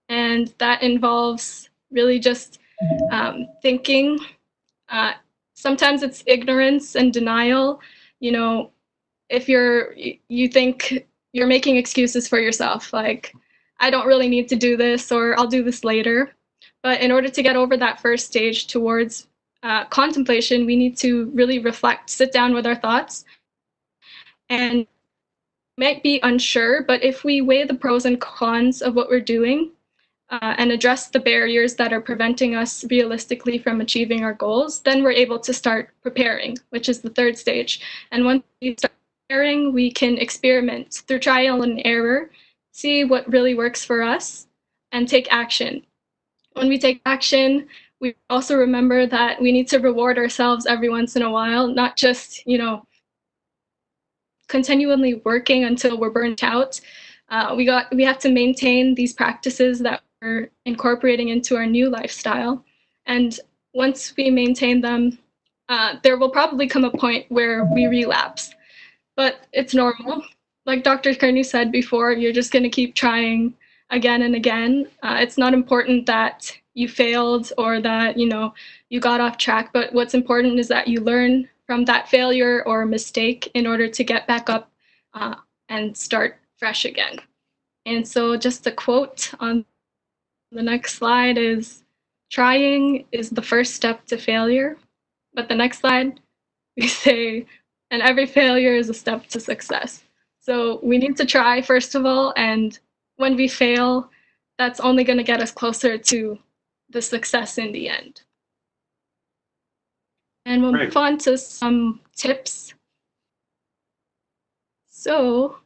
and that involves really just thinking. Sometimes it's ignorance and denial. You know, if you think you're making excuses for yourself, like, I don't really need to do this, or I'll do this later. But in order to get over that first stage towards contemplation, we need to really reflect, sit down with our thoughts, and might be unsure, but if we weigh the pros and cons of what we're doing and address the barriers that are preventing us realistically from achieving our goals, then we're able to start preparing, which is the third stage. And once we start preparing, we can experiment through trial and error, see what really works for us, and take action. When we take action, we also remember that we need to reward ourselves every once in a while, not just, continually working until we're burnt out. We have to maintain these practices that we're incorporating into our new lifestyle. And once we maintain them, there will probably come a point where we relapse. But it's normal. Like Dr. Kearney said before, you're just going to keep trying again and again. It's not important that you failed or that, you got off track, but what's important is that you learn from that failure or mistake in order to get back up and start fresh again. And so just a quote on the next slide is, trying is the first step to failure. But the next slide, we say, and every failure is a step to success. So we need to try, first of all, and when we fail, that's only going to get us closer to the success in the end. And we'll move on to some tips. So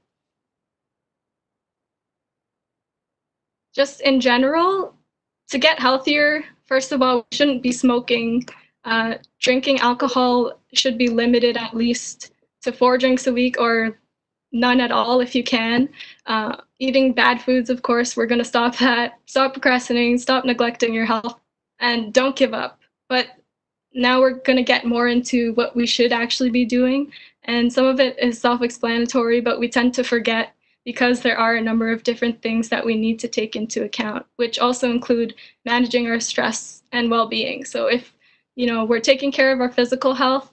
just in general, to get healthier, first of all, we shouldn't be smoking Drinking alcohol should be limited at least to 4 drinks a week or none at all if you can. Eating bad foods, of course, we're going to stop that. Stop procrastinating, stop neglecting your health, and don't give up. But now we're going to get more into what we should actually be doing. And some of it is self-explanatory, but we tend to forget because there are a number of different things that we need to take into account, which also include managing our stress and well-being. So if, we're taking care of our physical health,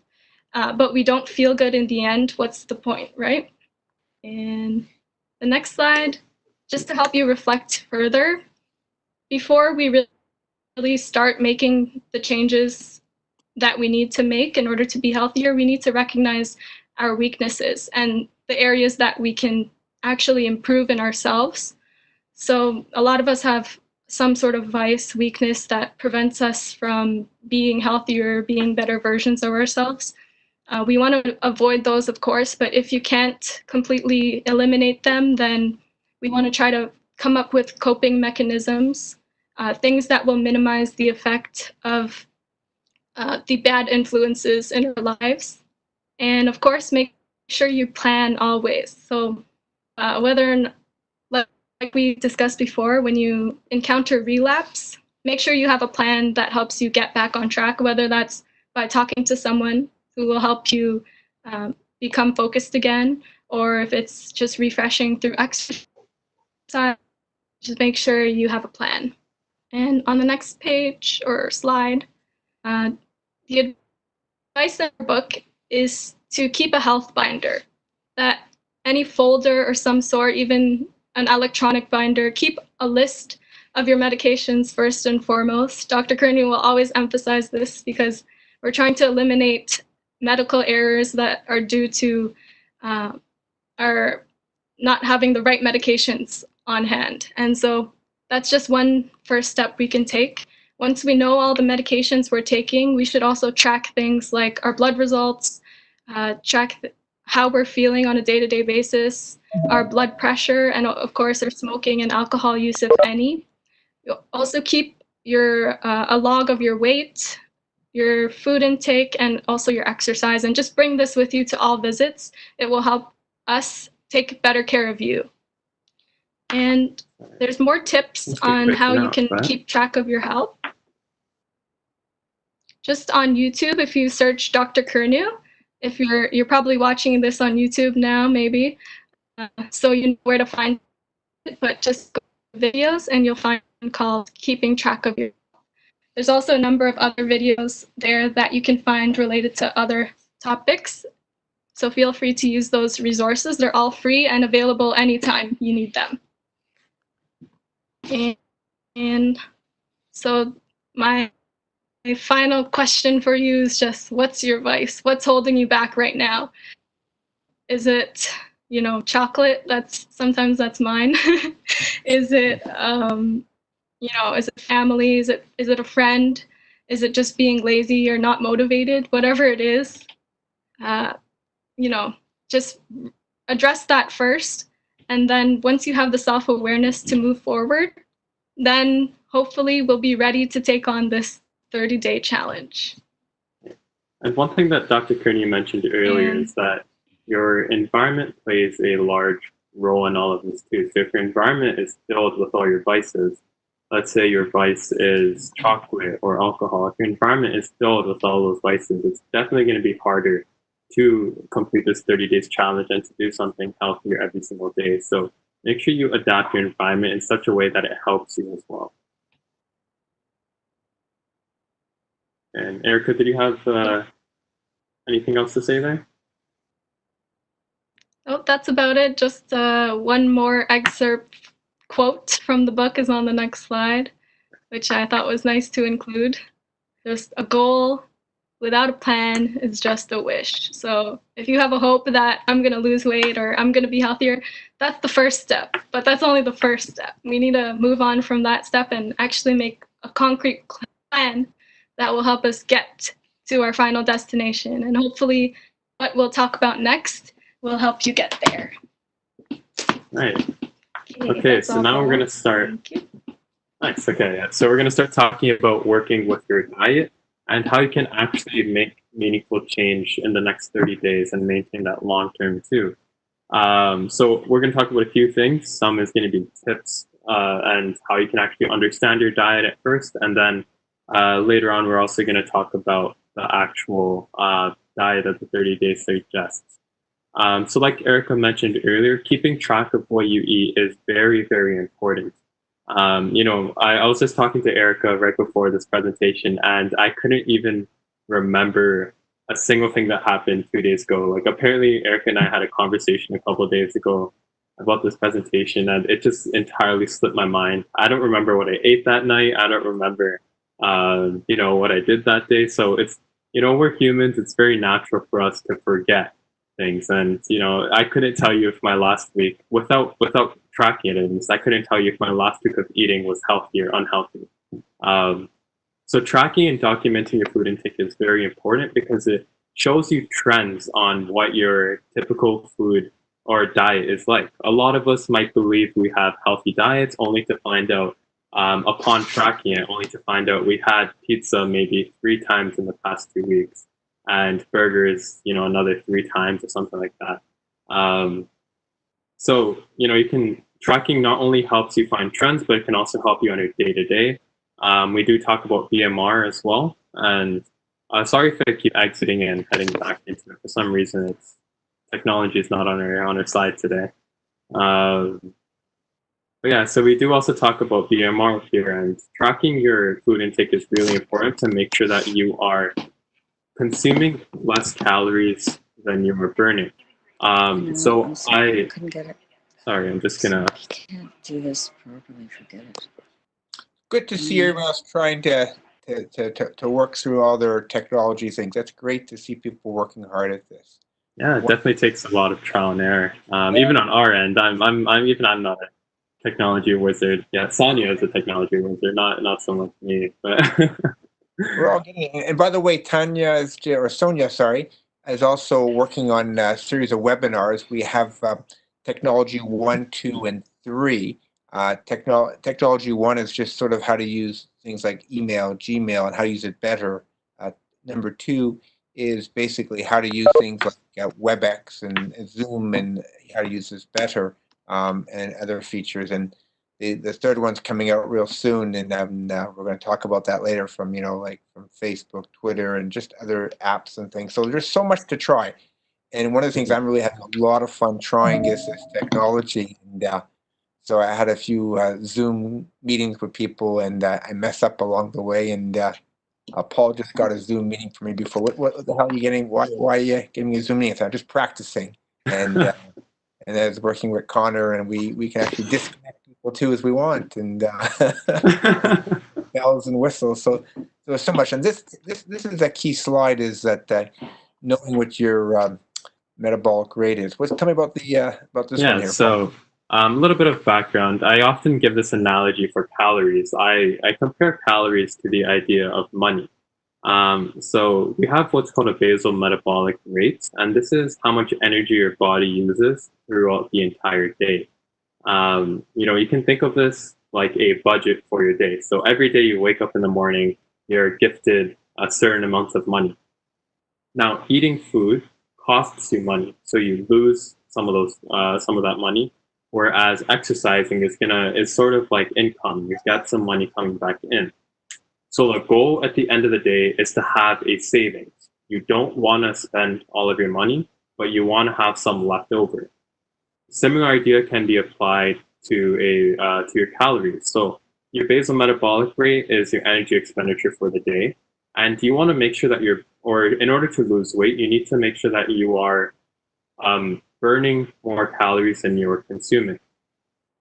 but we don't feel good in the end, what's the point, right? And the next slide, just to help you reflect further, before we really start making the changes that we need to make in order to be healthier, we need to recognize our weaknesses and the areas that we can actually improve in ourselves. So a lot of us have some sort of vice, weakness that prevents us from being healthier, being better versions of ourselves. We want to avoid those, of course, but if you can't completely eliminate them, then we want to try to come up with coping mechanisms, things that will minimize the effect of the bad influences in our lives. And of course, make sure you plan always. So whether or not, like we discussed before, when you encounter relapse, make sure you have a plan that helps you get back on track, whether that's by talking to someone who will help you become focused again, or if it's just refreshing through exercise, just make sure you have a plan. And on the next page or slide, the advice in the book is to keep a health binder, that any folder or some sort, even an electronic binder, keep a list of your medications first and foremost. Dr. Kearney will always emphasize this because we're trying to eliminate medical errors that are due to our not having the right medications on hand. And so that's just one first step we can take. Once we know all the medications we're taking, we should also track things like our blood results, track how we're feeling on a day-to-day basis, our blood pressure, and of course our smoking and alcohol use, if any. You'll also keep a log of your weight, your food intake, and also your exercise, and just bring this with you to all visits. It will help us take better care of you. And there's more tips on how you can keep track of your health. Just on YouTube, if you search Dr. Kernu, if you're probably watching this on YouTube now, maybe, so you know where to find it, but just go to videos and you'll find one called Keeping Track of Your Health. There's also a number of other videos there that you can find related to other topics. So feel free to use those resources. They're all free and available anytime you need them. And so my final question for you is just, what's your vice? What's holding you back right now? Is it, chocolate? Sometimes that's mine. Is it, is it family? Is it a friend? Is it just being lazy or not motivated? Whatever it is, just address that first. And then once you have the self-awareness to move forward, then hopefully we'll be ready to take on this 30-day challenge. And one thing that Dr. Kearney mentioned earlier is that your environment plays a large role in all of this too. So if your environment is filled with all your vices, let's say your vice is chocolate or alcohol, if your environment is filled with all those vices, it's definitely going to be harder to complete this 30 days challenge and to do something healthier every single day. So make sure you adapt your environment in such a way that it helps you as well. And Erica, did you have anything else to say there? Oh, that's about it. Just one more excerpt quote from the book is on the next slide, which I thought was nice to include. Just a goal without a plan is just a wish. So if you have a hope that I'm going to lose weight or I'm going to be healthier, that's the first step. But that's only the first step. We need to move on from that step and actually make a concrete plan that will help us get to our final destination. And hopefully what we'll talk about next will help you get there. Right. Okay, so now we're going to start. Nice. Okay, so we're going to start talking about working with your diet and how you can actually make meaningful change in the next 30 days and maintain that long term too. So we're going to talk about a few things. Some is going to be tips and how you can actually understand your diet at first, and then later on we're also going to talk about the actual diet that the 30 days suggests. So like Erica mentioned earlier, keeping track of what you eat is very, very important. I was just talking to Erica right before this presentation, and I couldn't even remember a single thing that happened 2 days ago. Like apparently Erica and I had a conversation a couple of days ago about this presentation, and it just entirely slipped my mind. I don't remember what I ate that night. I don't remember, what I did that day. So it's, we're humans. It's very natural for us to forget things. And, I couldn't tell you if my last week, without tracking it, at least, I couldn't tell you if my last week of eating was healthy or unhealthy. So tracking and documenting your food intake is very important because it shows you trends on what your typical food or diet is like. A lot of us might believe we have healthy diets only to find out, upon tracking it, only to find out we had pizza maybe 3 times in the past 2 weeks and burgers, another 3 times or something like that. So, tracking not only helps you find trends, but it can also help you on your day to day. We do talk about BMR as well. And sorry if I keep exiting and heading back into it. For some reason, technology is not on our side today. But yeah, so we do also talk about BMR here, and tracking your food intake is really important to make sure that you are consuming less calories than you are burning. So I'm sorry, I I couldn't get it. Sorry, I'm just gonna. I can't do this properly. Forget it. Good to see everyone else trying to work through all their technology things. That's great to see people working hard at this. Yeah, it definitely takes a lot of trial and error. Even on our end, I'm not a technology wizard. Yeah, Sonia is a technology wizard, not so much me. But We're all getting it. And by the way, Sonia, sorry, is also working on a series of webinars. We have technology 1, 2, and 3. Technology 1 is just sort of how to use things like email, Gmail, and how to use it better. Number 2 is basically how to use things like WebEx and Zoom and how to use this better, and other features. And the third one's coming out real soon, and we're going to talk about that later from from Facebook, Twitter, and just other apps and things. So there's so much to try, and one of the things I'm really having a lot of fun trying is this technology. And so I had a few Zoom meetings with people, and I mess up along the way. And Paul just got a Zoom meeting for me before. What the hell are you getting? Why are you giving me a Zoom meeting? So I'm just practicing, and and I was working with Connor, and we can actually disconnect people too as we want, and bells and whistles. So there's so much, and this is a key slide, is that knowing what your metabolic rate is. Tell me about this one here. So a little bit of background. I often give this analogy for calories. I compare calories to the idea of money. So we have what's called a basal metabolic rate, and this is how much energy your body uses throughout the entire day. You can think of this like a budget for your day. So every day you wake up in the morning, you're gifted a certain amount of money. Now, eating food costs you money, so you lose some of that money. Whereas exercising is sort of like income. You've got some money coming back in. So the goal at the end of the day is to have a savings. You don't want to spend all of your money, but you want to have some left over. Similar idea can be applied to your calories. So your basal metabolic rate is your energy expenditure for the day, and you want to make sure that in order to lose weight, you need to make sure that you are burning more calories than you're consuming.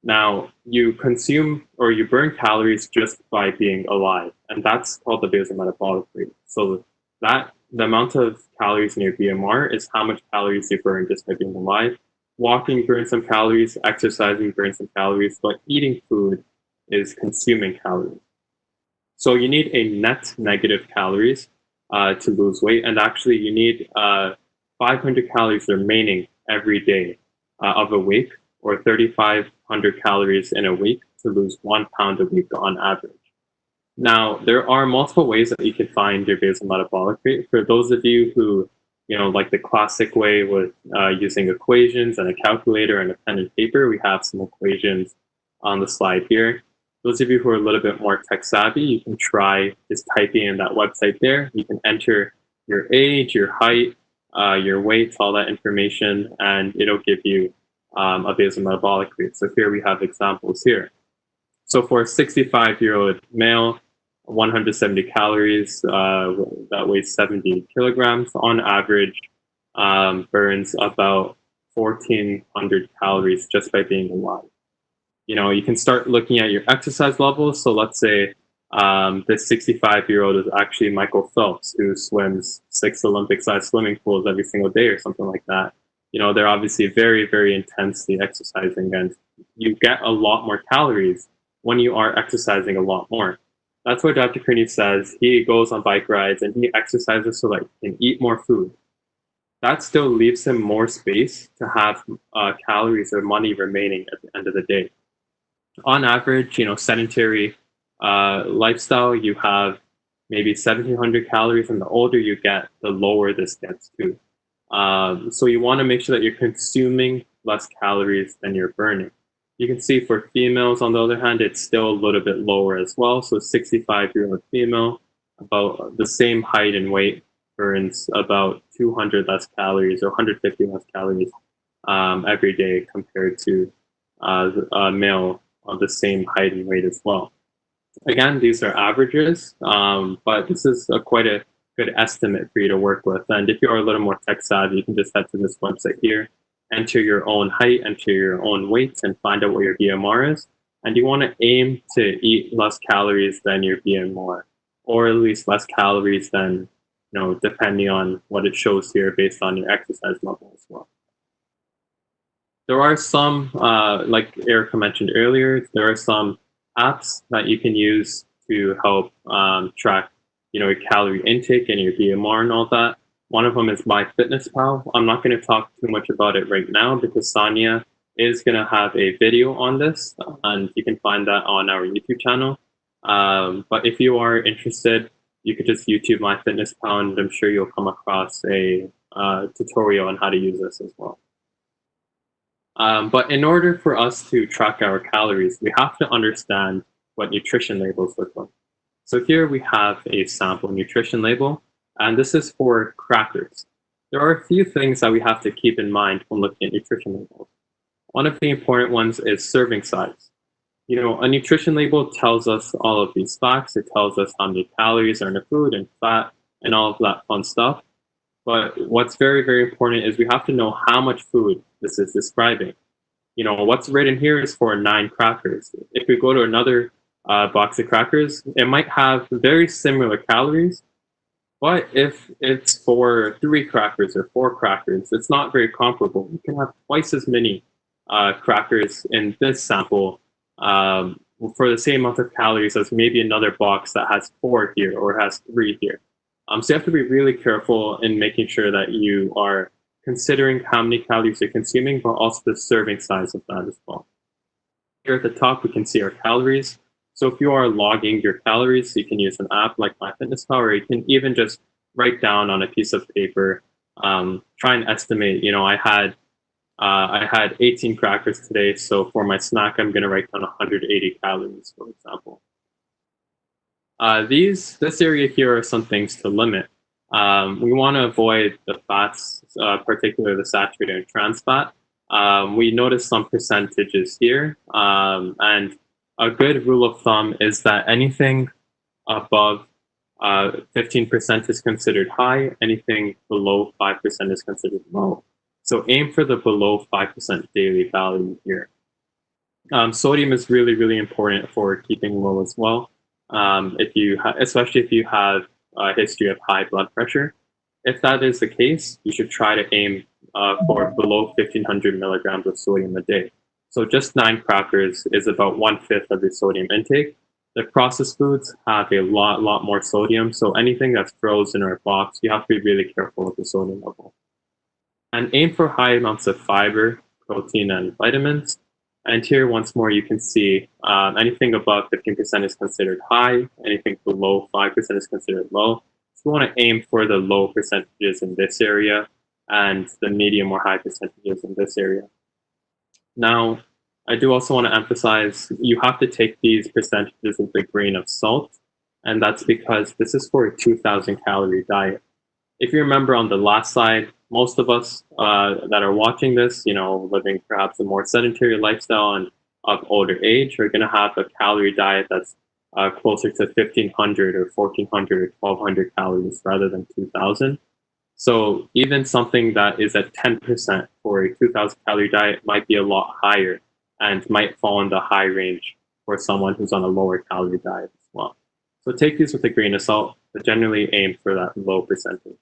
Now, you consume or you burn calories just by being alive, and that's called the basal metabolic rate. So the amount of calories in your BMR is how much calories you burn just by being alive. Walking burns some calories, exercising burns some calories, but eating food is consuming calories. So you need a net negative calories to lose weight, and actually you need 500 calories remaining every day of a week, or 3,500 calories in a week to lose 1 pound a week on average. Now, there are multiple ways that you can find your basal metabolic rate. For those of you who, like the classic way with using equations and a calculator and a pen and paper, we have some equations on the slide here. Those of you who are a little bit more tech savvy, you can try just typing in that website there. You can enter your age, your height, your weight, all that information, and it'll give you a basal metabolic rate. So here we have examples here. So for a 65-year-old male, 170 calories, that weighs 70 kilograms, on average, burns about 1,400 calories just by being alive. You can start looking at your exercise levels. So let's say this 65-year-old is actually Michael Phelps, who swims 6 Olympic-sized swimming pools every single day or something like that. They're obviously very, very intensely exercising, and you get a lot more calories when you are exercising a lot more. That's why Dr. Kearney says he goes on bike rides and he exercises so that he can eat more food. That still leaves him more space to have calories or money remaining at the end of the day. On average, sedentary lifestyle, you have maybe 1,700 calories, and the older you get, the lower this gets to. So you want to make sure that you're consuming less calories than you're burning. You can see for females, on the other hand, it's still a little bit lower as well. So 65-year-old female, about the same height and weight, burns about 200 less calories or 150 less calories every day compared to a male of the same height and weight as well. Again, these are averages, but this is quite a good estimate for you to work with. And if you are a little more tech savvy, you can just head to this website here, enter your own height, enter your own weight, and find out what your BMR is. And you want to aim to eat less calories than your BMR, or at least less calories than, depending on what it shows here based on your exercise level as well. There are some, like Erica mentioned earlier, there are some apps that you can use to help track, your calorie intake and your BMR and all that. One of them is MyFitnessPal. I'm not going to talk too much about it right now because Sonia is going to have a video on this, and you can find that on our YouTube channel. But if you are interested, you could just YouTube MyFitnessPal, and I'm sure you'll come across a tutorial on how to use this as well. But in order for us to track our calories, we have to understand what nutrition labels look like. So here we have a sample nutrition label, and this is for crackers. There are a few things that we have to keep in mind when looking at nutrition labels. One of the important ones is serving size. A nutrition label tells us all of these facts. It tells us how many calories are in the food and fat and all of that fun stuff. But what's very, very important is we have to know how much food this is describing. What's written here is for 9 crackers. If we go to another box of crackers, it might have very similar calories, but if it's for 3 crackers or 4 crackers, it's not very comparable. You can have twice as many crackers in this sample for the same amount of calories as maybe another box that has 4 here or has 3 here. So you have to be really careful in making sure that you are considering how many calories you're consuming, but also the serving size of that as well. Here at the top, we can see our calories. So if you are logging your calories, you can use an app like MyFitnessPal, or you can even just write down on a piece of paper, try and estimate. I had 18 crackers today, so for my snack, I'm going to write down 180 calories, for example. This area here are some things to limit. We want to avoid the fats, particularly the saturated and trans fat. We notice some percentages here, and a good rule of thumb is that anything above 15% is considered high, anything below 5% is considered low. So aim for the below 5% daily value here. Sodium is really, really important for keeping low as well. Especially if you have a history of high blood pressure. If that is the case, you should try to aim for below 1,500 milligrams of sodium a day. So just 9 crackers is about 1/5 of your sodium intake. The processed foods have a lot more sodium. So anything that's frozen or boxed, you have to be really careful with the sodium level. And aim for high amounts of fiber, protein, and vitamins. And here, once more, you can see anything above 15% is considered high, anything below 5% is considered low. So we want to aim for the low percentages in this area and the medium or high percentages in this area. Now, I do also want to emphasize you have to take these percentages with a grain of salt, and that's because this is for a 2,000 calorie diet. If you remember on the last slide, most of us that are watching this, living perhaps a more sedentary lifestyle and of older age, are going to have a calorie diet that's closer to 1,500 or 1,400 or 1,200 calories rather than 2,000. So even something that is at 10% for a 2,000 calorie diet might be a lot higher and might fall in the high range for someone who's on a lower calorie diet as well. So take these with a grain of salt, but generally aim for that low percentage.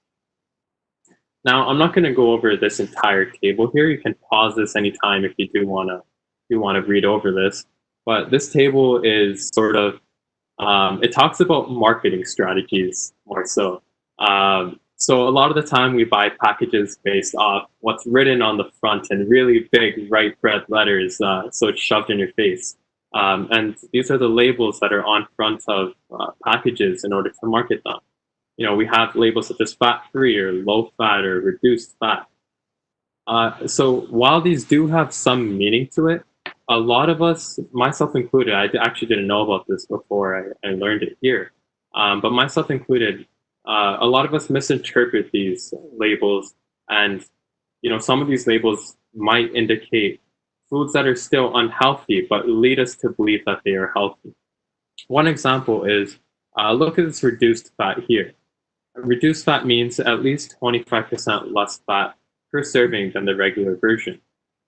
Now, I'm not going to go over this entire table here. You can pause this anytime if you do want to read over this. But this table is sort of it talks about marketing strategies more so. So a lot of the time we buy packages based off what's written on the front in really big bright red letters, so it's shoved in your face. And these are the labels that are on front of packages in order to market them. We have labels such as fat-free or low-fat or reduced fat. So while these do have some meaning to it, a lot of us, myself included, I actually didn't know about this before I learned it here, but myself included, a lot of us misinterpret these labels, and some of these labels might indicate foods that are still unhealthy, but lead us to believe that they are healthy. One example is, look at this reduced fat here. Reduced fat means at least 25% less fat per serving than the regular version.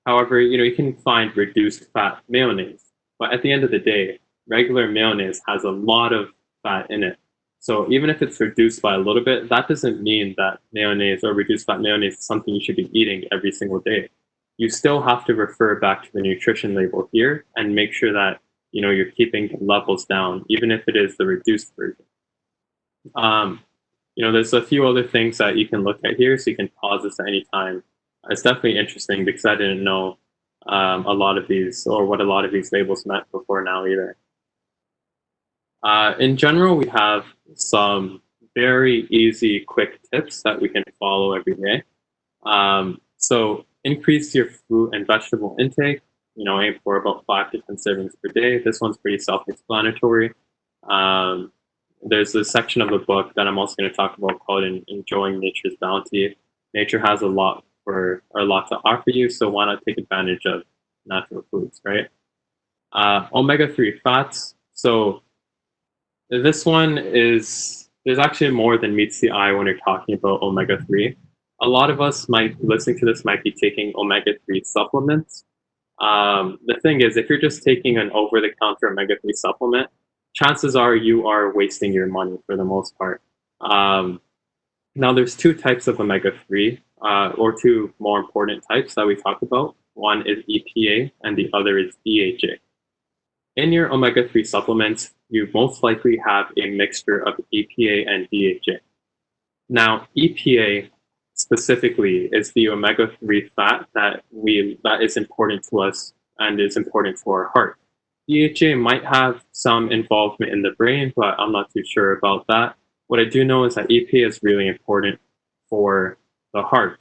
However, you can find reduced fat mayonnaise, but at the end of the day, regular mayonnaise has a lot of fat in it. So even if it's reduced by a little bit, that doesn't mean that mayonnaise or reduced fat mayonnaise is something you should be eating every single day. You still have to refer back to the nutrition label here and make sure that you're keeping the levels down, even if it is the reduced version. There's a few other things that you can look at here, so you can pause this at any time. It's definitely interesting because I didn't know a lot of these or what a lot of these labels meant before now either. In general, we have some very easy, quick tips that we can follow every day. So increase your fruit and vegetable intake. Aim for about 5 to 10 servings per day. This one's pretty self-explanatory. There's a section of the book that I'm also going to talk about called Enjoying Nature's Bounty. Nature has a lot to offer you, so why not take advantage of natural foods, right? Omega-3 fats. So this one there's actually more than meets the eye when you're talking about omega-3. A lot of us listening to this might be taking omega-3 supplements. The thing is, if you're just taking an over-the-counter omega-3 supplement, chances are you are wasting your money for the most part. Now, there's two types of omega-3, or two more important types that we talk about. One is EPA, and the other is DHA. In your omega-3 supplements, you most likely have a mixture of EPA and DHA. Now, EPA specifically is the omega-3 fat that is important to us and is important to our heart. DHA might have some involvement in the brain, but I'm not too sure about that. What I do know is that EPA is really important for the heart.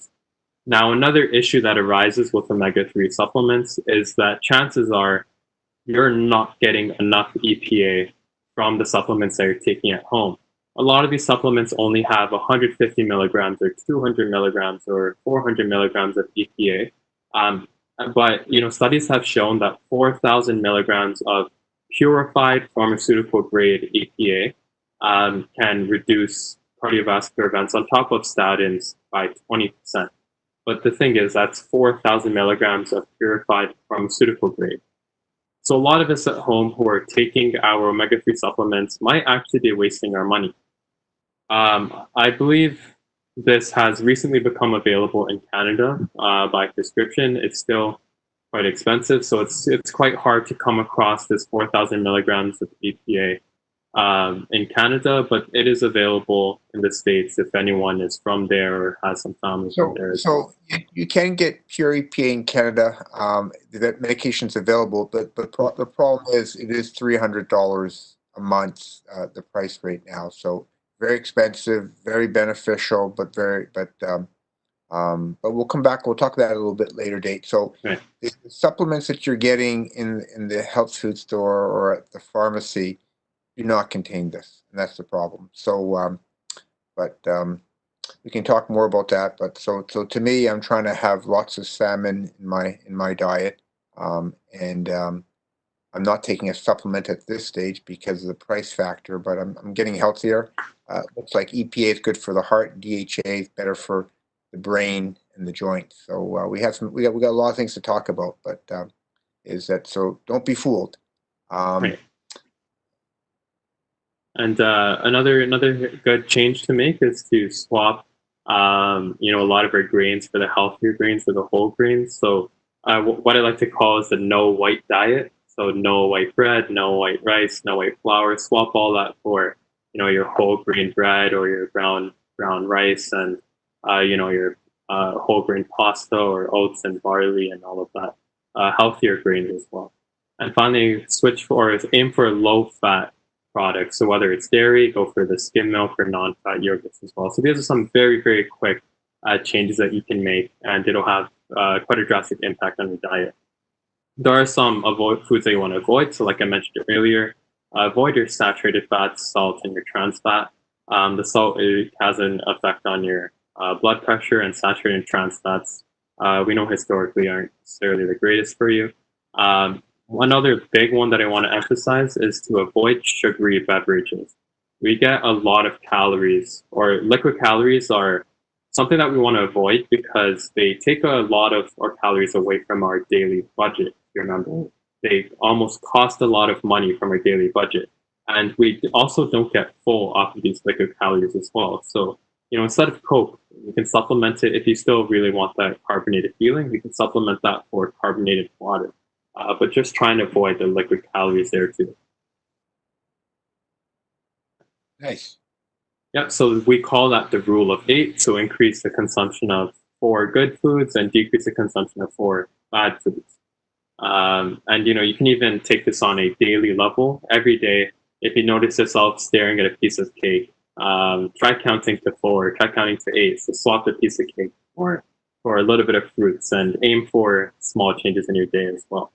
Now, another issue that arises with omega-3 supplements is that chances are you're not getting enough EPA from the supplements that you're taking at home. A lot of these supplements only have 150 milligrams or 200 milligrams or 400 milligrams of EPA. But studies have shown that 4,000 milligrams of purified pharmaceutical grade EPA can reduce cardiovascular events on top of statins by 20%. But the thing is, that's 4,000 milligrams of purified pharmaceutical grade. So a lot of us at home who are taking our omega-3 supplements might actually be wasting our money. I believe this has recently become available in Canada by prescription. It's still quite expensive, so it's quite hard to come across this 4,000 milligrams of EPA in Canada, but it is available in the States if anyone is from there or has some family from there as well. So you can get pure EPA in Canada. That medication's available, but the problem is it is $300 a month, the price right now. So very expensive, very beneficial, but but we'll come back. We'll talk about it a little bit later date. So Right. the supplements that you're getting in the health food store or at the pharmacy do not contain this, and that's the problem. So, we can talk more about that. But so to me, I'm trying to have lots of salmon in my diet, and I'm not taking a supplement at this stage because of the price factor. But I'm getting healthier. Looks like EPA is good for the heart. DHA is better for the brain and the joints. So we got a lot of things to talk about. But is that so? Don't be fooled. Right. And another good change to make is to swap, a lot of our grains for the healthier grains or the whole grains. So what I like to call is the no white diet. So no white bread, no white rice, no white flour. Swap all that for your whole grain bread or your brown rice and your whole grain pasta or oats and barley and all of that healthier grains as well. And finally, aim for low fat products. So whether it's dairy, go for the skim milk or non-fat yogurts as well. So these are some very, very quick changes that you can make, and it'll have quite a drastic impact on your diet. There are some foods that you want to avoid. So like I mentioned earlier, avoid your saturated fats, salt, and your trans fat. The salt has an effect on your blood pressure, and saturated and trans fats we know historically aren't necessarily the greatest for you. One other big one that I want to emphasize is to avoid sugary beverages. We get a lot of calories, or liquid calories are something that we want to avoid because they take a lot of our calories away from our daily budget. If you remember, they almost cost a lot of money from our daily budget. And we also don't get full off of these liquid calories as well. So, instead of Coke, you can supplement it if you still really want that carbonated feeling. You can supplement that for carbonated water. But just trying to avoid the liquid calories there too. Nice. Yep, so we call that the rule of 8. So increase the consumption of 4 good foods and decrease the consumption of 4 bad foods. And you can even take this on a daily level. Every day, if you notice yourself staring at a piece of cake, try counting to 4, try counting to 8. So swap the piece of cake for a little bit of fruits and aim for small changes in your day as well.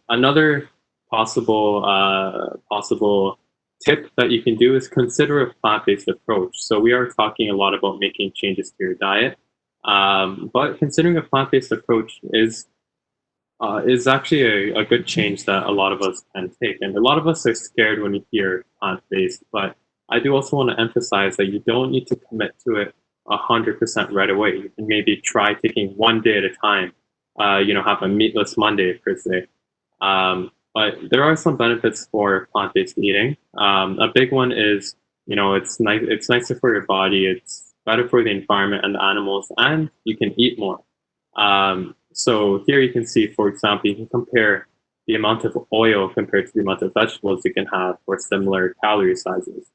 Another possible tip that you can do is consider a plant-based approach. So we are talking a lot about making changes to your diet, but considering a plant-based approach is actually a good change that a lot of us can take. And a lot of us are scared when you hear plant-based, but I do also want to emphasize that you don't need to commit to it 100% right away. You can maybe try taking one day at a time. Have a meatless Monday per se. But there are some benefits for plant-based eating. A big one is, it's nice. It's nicer for your body. It's better for the environment and the animals, and you can eat more. So here you can see, for example, you can compare the amount of oil compared to the amount of vegetables you can have for similar calorie sizes.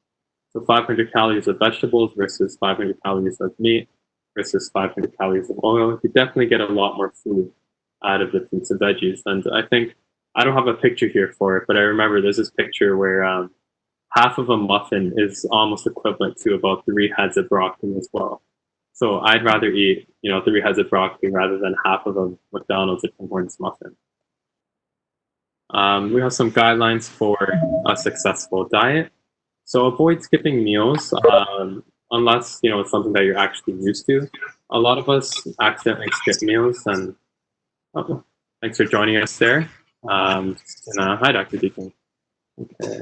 So 500 calories of vegetables versus 500 calories of meat versus 500 calories of oil. You definitely get a lot more food out of the fruits and veggies. And I think, I don't have a picture here for it, but I remember there's this picture where half of a muffin is almost equivalent to about 3 heads of broccoli as well. So I'd rather eat, 3 heads of broccoli rather than half of a McDonald's or Tim Hortons muffin. We have some guidelines for a successful diet. So avoid skipping meals unless, it's something that you're actually used to. A lot of us accidentally skip meals, and thanks for joining us there. Hi, Dr. Deacon. Okay,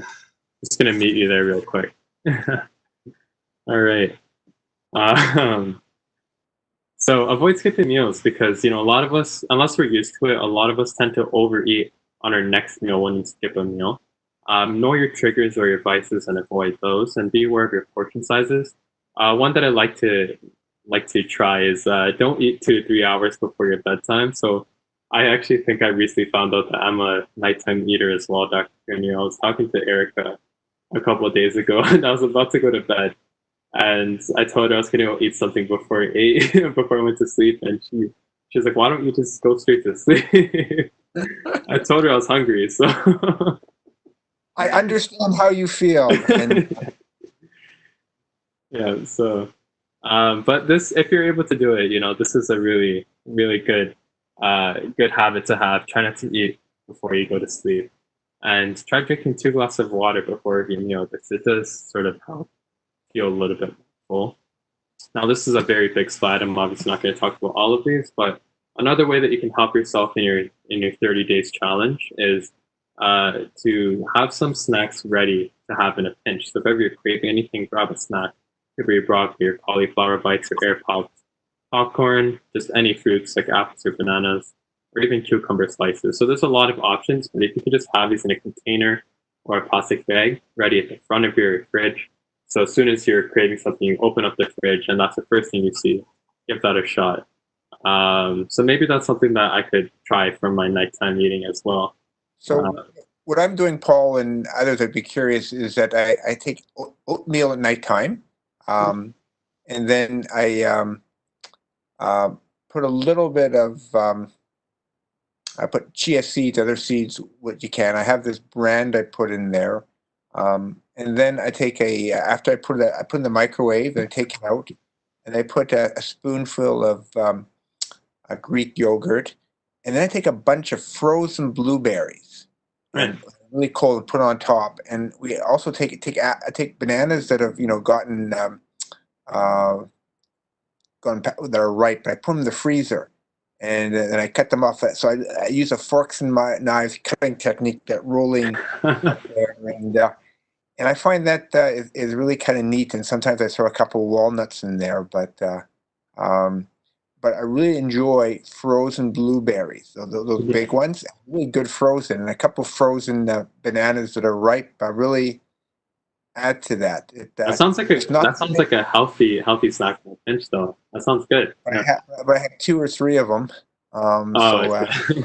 just gonna meet you there real quick. All right. So avoid skipping meals because a lot of us, unless we're used to it, a lot of us tend to overeat on our next meal when you skip a meal. Know your triggers or your vices and avoid those, and be aware of your portion sizes. One that I like to try is don't eat 2 to 3 hours before your bedtime. So I actually think I recently found out that I'm a nighttime eater as well, Dr. Grenier. I was talking to Erica a couple of days ago, and I was about to go to bed, and I told her I was going to go eat something before 8, before I went to sleep, and she's like, "Why don't you just go straight to sleep?" I told her I was hungry, so I understand how you feel, and yeah. So, but this, if you're able to do it, this is a really, really good habit to have. Try not to eat before you go to sleep, and try drinking 2 glasses of water before every meal, because it does sort of help feel a little bit full. Now, this is a very big slide. I'm obviously not going to talk about all of these, but another way that you can help yourself in your 30 days challenge is to have some snacks ready to have in a pinch. So if ever you're craving anything, grab a snack. Could be your broccoli or cauliflower bites or air popped popcorn, just any fruits like apples or bananas, or even cucumber slices. So there's a lot of options, but if you can just have these in a container or a plastic bag ready at the front of your fridge, so as soon as you're craving something, you open up the fridge and that's the first thing you see. Give that a shot. So maybe that's something that I could try for my nighttime eating as well. so what I'm doing, Paul, and others would be curious, is that I take oatmeal at nighttime, and then I put a little bit of I put chia seeds, other seeds, what you can. I have this brand I put in there, and then I take after I put in the microwave, and I take it out, and I put a spoonful of a Greek yogurt, and then I take a bunch of frozen blueberries, Right. and really cold, and put on top. And we also I take bananas that have gotten that are ripe. I put them in the freezer, and then I cut them off. So I use a forks and knives cutting technique, that rolling there, and I find that is really kind of neat. And sometimes I throw a couple of walnuts in there, but I really enjoy frozen blueberries, those Yeah. big ones, really good frozen, and a couple of frozen bananas that are ripe. Really add to that. That sounds like a healthy snack in a pinch, though. That sounds good. But Yeah. I have 2 or 3 of them. Oh, I see.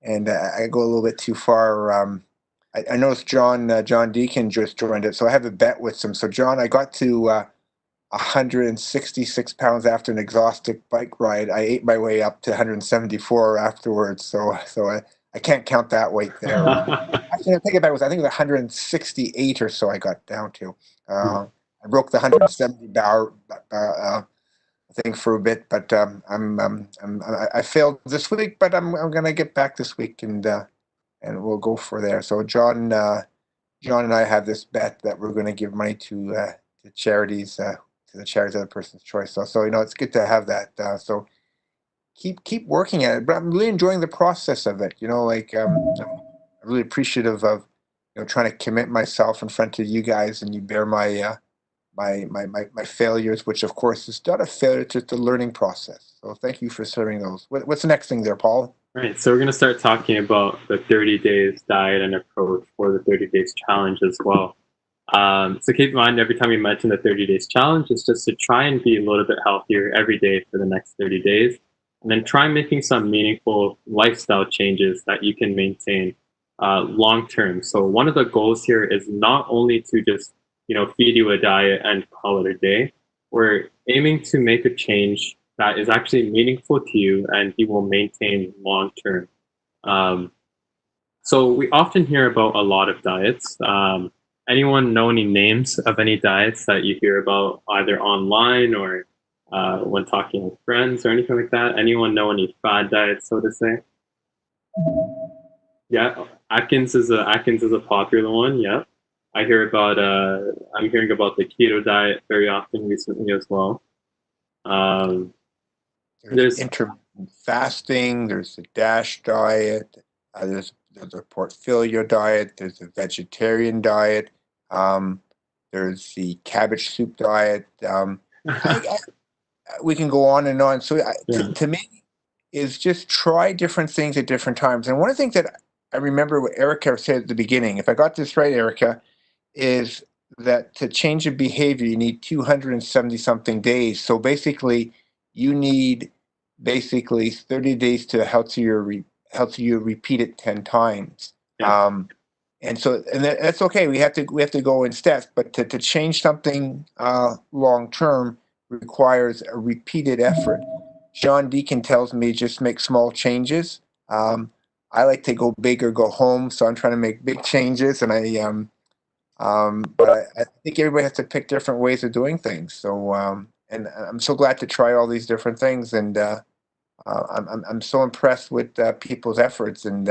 And I go a little bit too far. I noticed John Deacon just joined it, so I have a bet with him. So John, I got to 166 pounds after an exhaustive bike ride. I ate my way up to 174 afterwards. So I can't count that weight there. Actually, I think it was 168 or so I got down to. I broke the 170 bar I think for a bit, but I failed this week, but I'm gonna get back this week, and we'll go for there. So John and I have this bet that we're going to give money to charities, to the charities of the person's choice. So it's good to have that. So keep working at it, but I'm really enjoying the process of it. I'm really appreciative of trying to commit myself in front of you guys, and you bear my my failures, which of course is not a failure, it's just a learning process. So thank you for sharing those. What's the next thing there, Paul? Right, so we're going to start talking about the 30 days diet and approach for the 30 days challenge as well. So keep in mind, every time we mention the 30 days challenge, it's just to try and be a little bit healthier every day for the next 30 days. And then try making some meaningful lifestyle changes that you can maintain long term. So one of the goals here is not only to just feed you a diet and call it a day. We're aiming to make a change that is actually meaningful to you and you will maintain long term. So we often hear about a lot of diets. Anyone know any names of any diets that you hear about either online or when talking with friends or anything like that? Anyone know any fad diets, so to say? Yeah, Atkins is a popular one. Yeah. I'm hearing about the keto diet very often recently as well. There's intermittent fasting. There's the DASH diet. There's a portfolio diet. There's a vegetarian diet. There's the cabbage soup diet. We can go on and on. So to me, is just try different things at different times. And one of the things that I remember what Erica said at the beginning, if I got this right, Erica, is that to change a behavior, you need 270 something days. So basically, you need basically 30 days to healthier repeat it 10 times. Yeah. And so, that's okay. We have to go in steps, but to change something long term requires a repeated effort. John Deacon tells me just make small changes. I like to go big or go home, so I'm trying to make big changes, and but I think everybody has to pick different ways of doing things. So, and I'm so glad to try all these different things, and I'm so impressed with people's efforts. And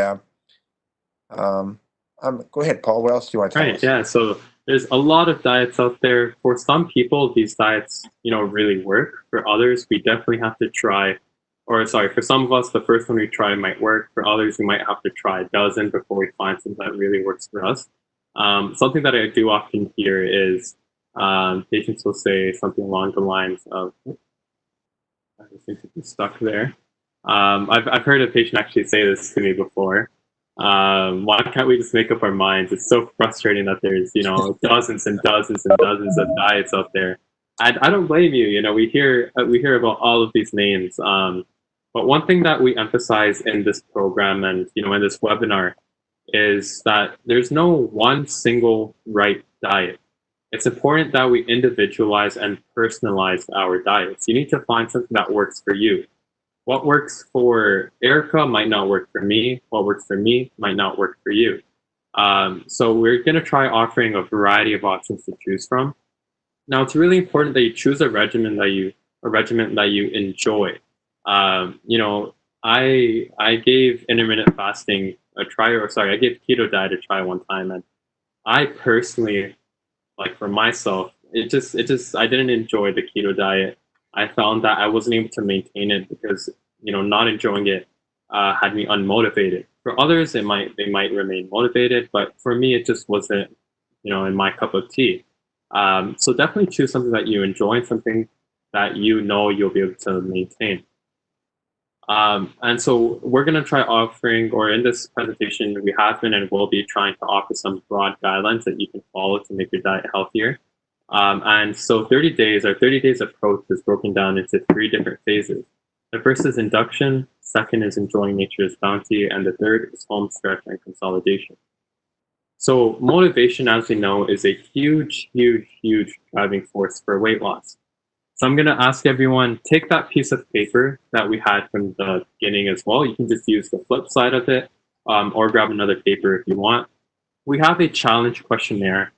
go ahead, Paul. What else do you want to tell Right, us? yeah. So there's a lot of diets out there. For some people, these diets, really work. For others, we definitely have to try, or sorry, for some of us, the first one we try might work. For others, we might have to try a dozen before we find something that really works for us. Something that I do often hear is patients will say something along the lines of, I just think it's stuck there. I've heard a patient actually say this to me before. Why can't we just make up our minds? It's so frustrating that there's dozens and dozens and dozens of diets out there. I don't blame you. We hear about all of these names. But one thing that we emphasize in this program and in this webinar is that there's no one single right diet. It's important that we individualize and personalize our diets. You need to find something that works for you. What works for Erica might not work for me. What works for me might not work for you. So we're going to try offering a variety of options to choose from. Now, it's really important that you choose a regimen that you enjoy. I gave intermittent fasting a try, I gave keto diet a try one time, and I personally, like for myself, I didn't enjoy the keto diet. I found that I wasn't able to maintain it because not enjoying it had me unmotivated. For others, they might remain motivated, but for me, it just wasn't in my cup of tea. So definitely choose something that you enjoy and something that you'll be able to maintain. And so we're going to try offering, or in this presentation, we have been and will be trying to offer some broad guidelines that you can follow to make your diet healthier. And so our 30 days approach is broken down into 3 different phases. The first is induction, second is enjoying nature's bounty, and the third is home stretch and consolidation. So motivation, as we know, is a huge, huge, huge driving force for weight loss. So I'm going to ask everyone, take that piece of paper that we had from the beginning as well. You can just use the flip side of it, or grab another paper if you want. We have a challenge questionnaire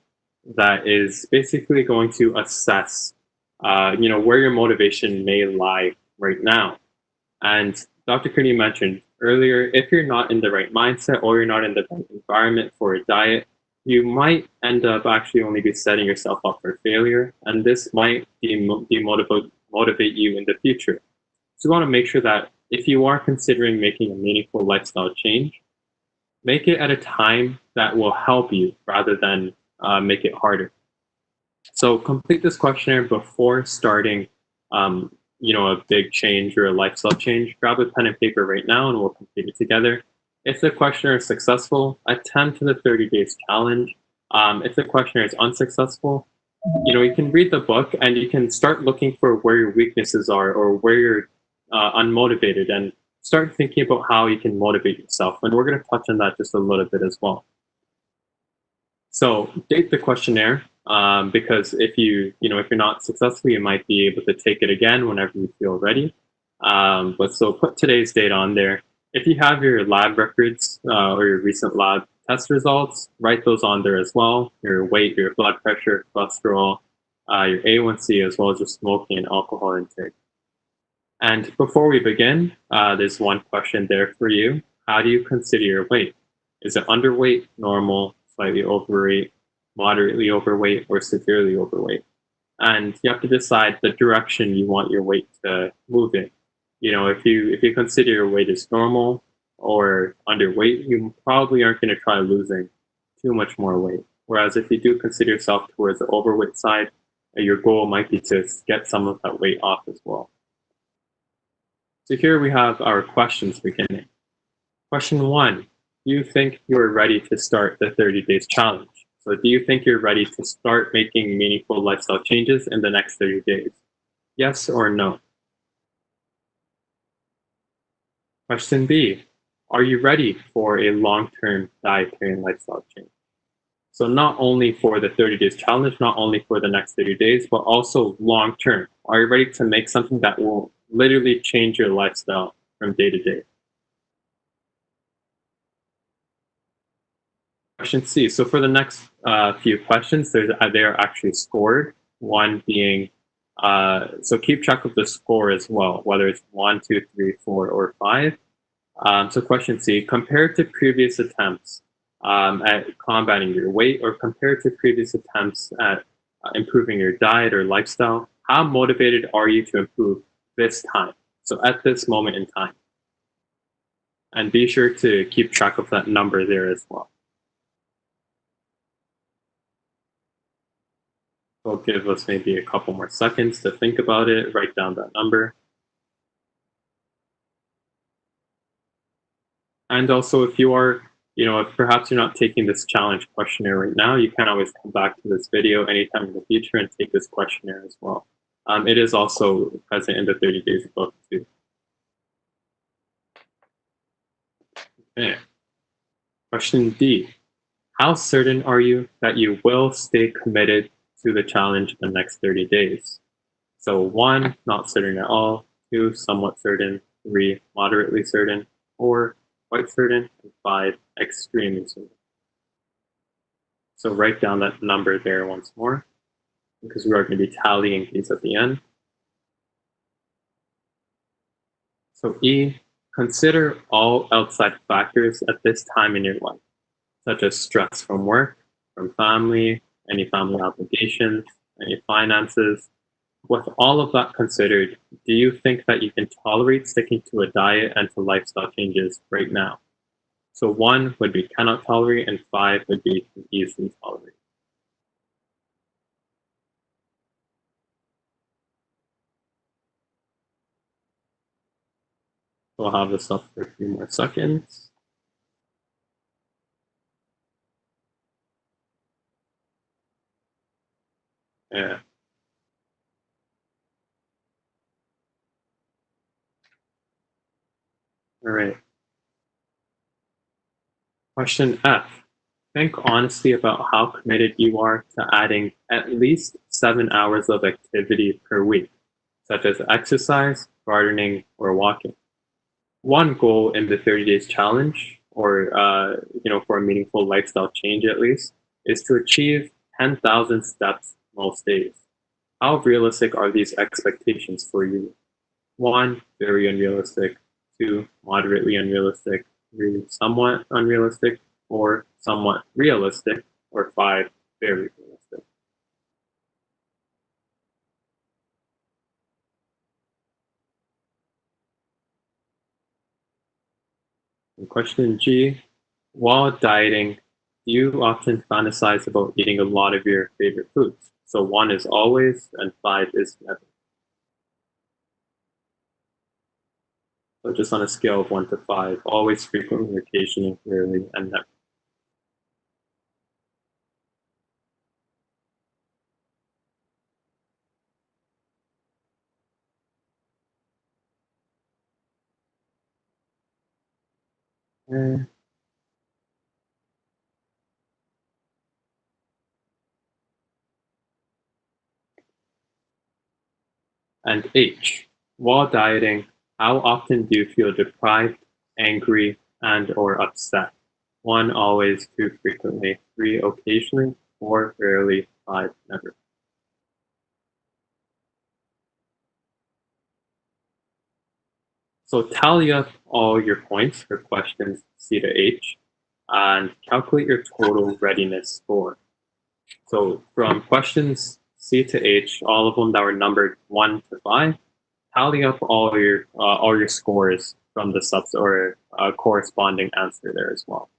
that is basically going to assess, where your motivation may lie right now. And Dr. Kearney mentioned earlier, if you're not in the right mindset or you're not in the right environment for a diet, you might end up actually only be setting yourself up for failure, and this might motivate you in the future. So you want to make sure that if you are considering making a meaningful lifestyle change, make it at a time that will help you rather than make it harder. So complete this questionnaire before starting a big change or a lifestyle change. Grab a pen and paper right now and we'll complete it together. If the questionnaire is successful, attempt the 30 days challenge. If the questionnaire is unsuccessful, you can read the book and you can start looking for where your weaknesses are or where you're unmotivated, and start thinking about how you can motivate yourself. And we're going to touch on that just a little bit as well. So date the questionnaire, because if you're not successful, you might be able to take it again whenever you feel ready. But so put today's date on there. If you have your lab records or your recent lab test results, write those on there as well. Your weight, your blood pressure, cholesterol, your A1C, as well as your smoking and alcohol intake. And before we begin, there's one question there for you. How do you consider your weight? Is it underweight, normal, slightly overweight, moderately overweight, or severely overweight? And you have to decide the direction you want your weight to move in. If you consider your weight as normal or underweight, you probably aren't going to try losing too much more weight. Whereas if you do consider yourself towards the overweight side, your goal might be to get some of that weight off as well. So here we have our questions beginning. Question 1, do you think you're ready to start the 30 days challenge? So do you think you're ready to start making meaningful lifestyle changes in the next 30 days? Yes or no? Question B, are you ready for a long-term dietary and lifestyle change? So not only for the 30 days challenge, not only for the next 30 days, but also long-term. Are you ready to make something that will literally change your lifestyle from day to day? Question C. So for the next few questions, they are actually scored. One being, so keep track of the score as well, whether it's 1, 2, 3, 4, or 5. So question C, compared to previous attempts at combating your weight or compared to previous attempts at improving your diet or lifestyle, how motivated are you to improve this time? So at this moment in time. And be sure to keep track of that number there as well. It'll give us maybe a couple more seconds to think about it, write down that number. And also if you are, if perhaps you're not taking this challenge questionnaire right now, you can always come back to this video anytime in the future and take this questionnaire as well. It is also present in the 30 days book too. Okay. Question D. How certain are you that you will stay committed to the challenge in the next 30 days? So 1, not certain at all. 2, somewhat certain. 3, moderately certain. 4, quite certain. And 5, extremely certain. So write down that number there once more, because we are going to be tallying these at the end. So E, consider all outside factors at this time in your life, such as stress from work, from family, any family obligations, any finances. With all of that considered, do you think that you can tolerate sticking to a diet and to lifestyle changes right now? So 1 would be cannot tolerate, and 5 would be can easily tolerate. We'll have this up for a few more seconds. Yeah. All right. Question F. Think honestly about how committed you are to adding at least 7 hours of activity per week, such as exercise, gardening, or walking. One goal in the 30 days challenge, or for a meaningful lifestyle change at least, is to achieve 10,000 steps most days. How realistic are these expectations for you? 1, very unrealistic. 2, moderately unrealistic. 3, somewhat unrealistic. 4, somewhat realistic. Or 5, very realistic. And question G, while dieting, do you often fantasize about eating a lot of your favorite foods? So 1 is always, and 5 is never. So just on a scale of 1 to 5, always, frequently, occasionally, rarely, and never. And H, while dieting, how often do you feel deprived, angry, and or upset? 1, always. 2, frequently. 3, occasionally. 4, rarely. 5, never. So tally up all your points for questions C to H and calculate your total readiness score. So from questions C to H, all of them that were numbered 1 to 5, tally up all your scores from the corresponding answer there as well.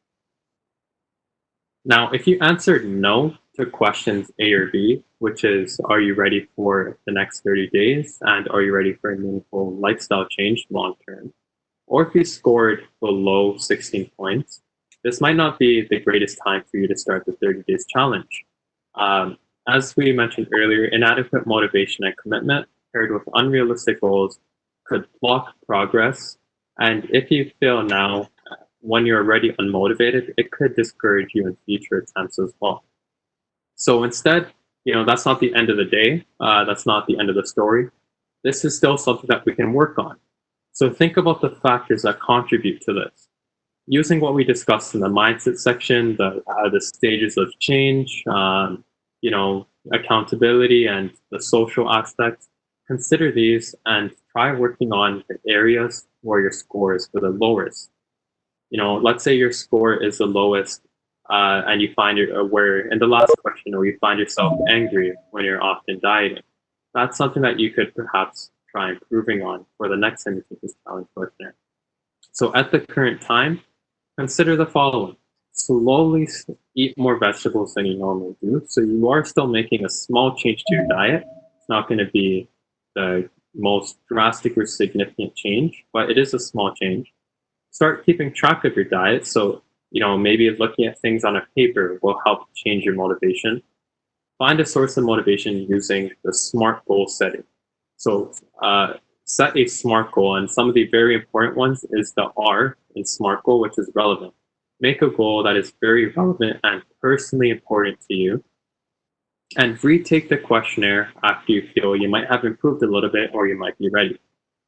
Now, if you answered no to questions A or B, which is, are you ready for the next 30 days? And are you ready for a meaningful lifestyle change long term? Or if you scored below 16 points, this might not be the greatest time for you to start the 30 days challenge. As we mentioned earlier, inadequate motivation and commitment paired with unrealistic goals could block progress And if you feel now, when you're already unmotivated, it could discourage you in future attempts as well. So instead, that's not the end of the day. That's not the end of the story. This is still something that we can work on. So think about the factors that contribute to this. Using what we discussed in the mindset section, the stages of change, accountability, and the social aspects, consider these and try working on the areas where your score is for the lowest. Let's say your score is the lowest, and you find where in the last question, or you find yourself angry when you're often dieting. That's something that you could perhaps try improving on for the next time you take this challenge questionnaire. So at the current time, consider the following. Slowly eat more vegetables than you normally do. So you are still making a small change to your diet. It's not going to be the most drastic or significant change, but it is a small change. Start keeping track of your diet. So, maybe looking at things on a paper will help change your motivation. Find a source of motivation using the SMART goal setting. So set a SMART goal, and some of the very important ones is the R in SMART goal, which is relevant. Make a goal that is very relevant and personally important to you. And retake the questionnaire after you feel you might have improved a little bit or you might be ready.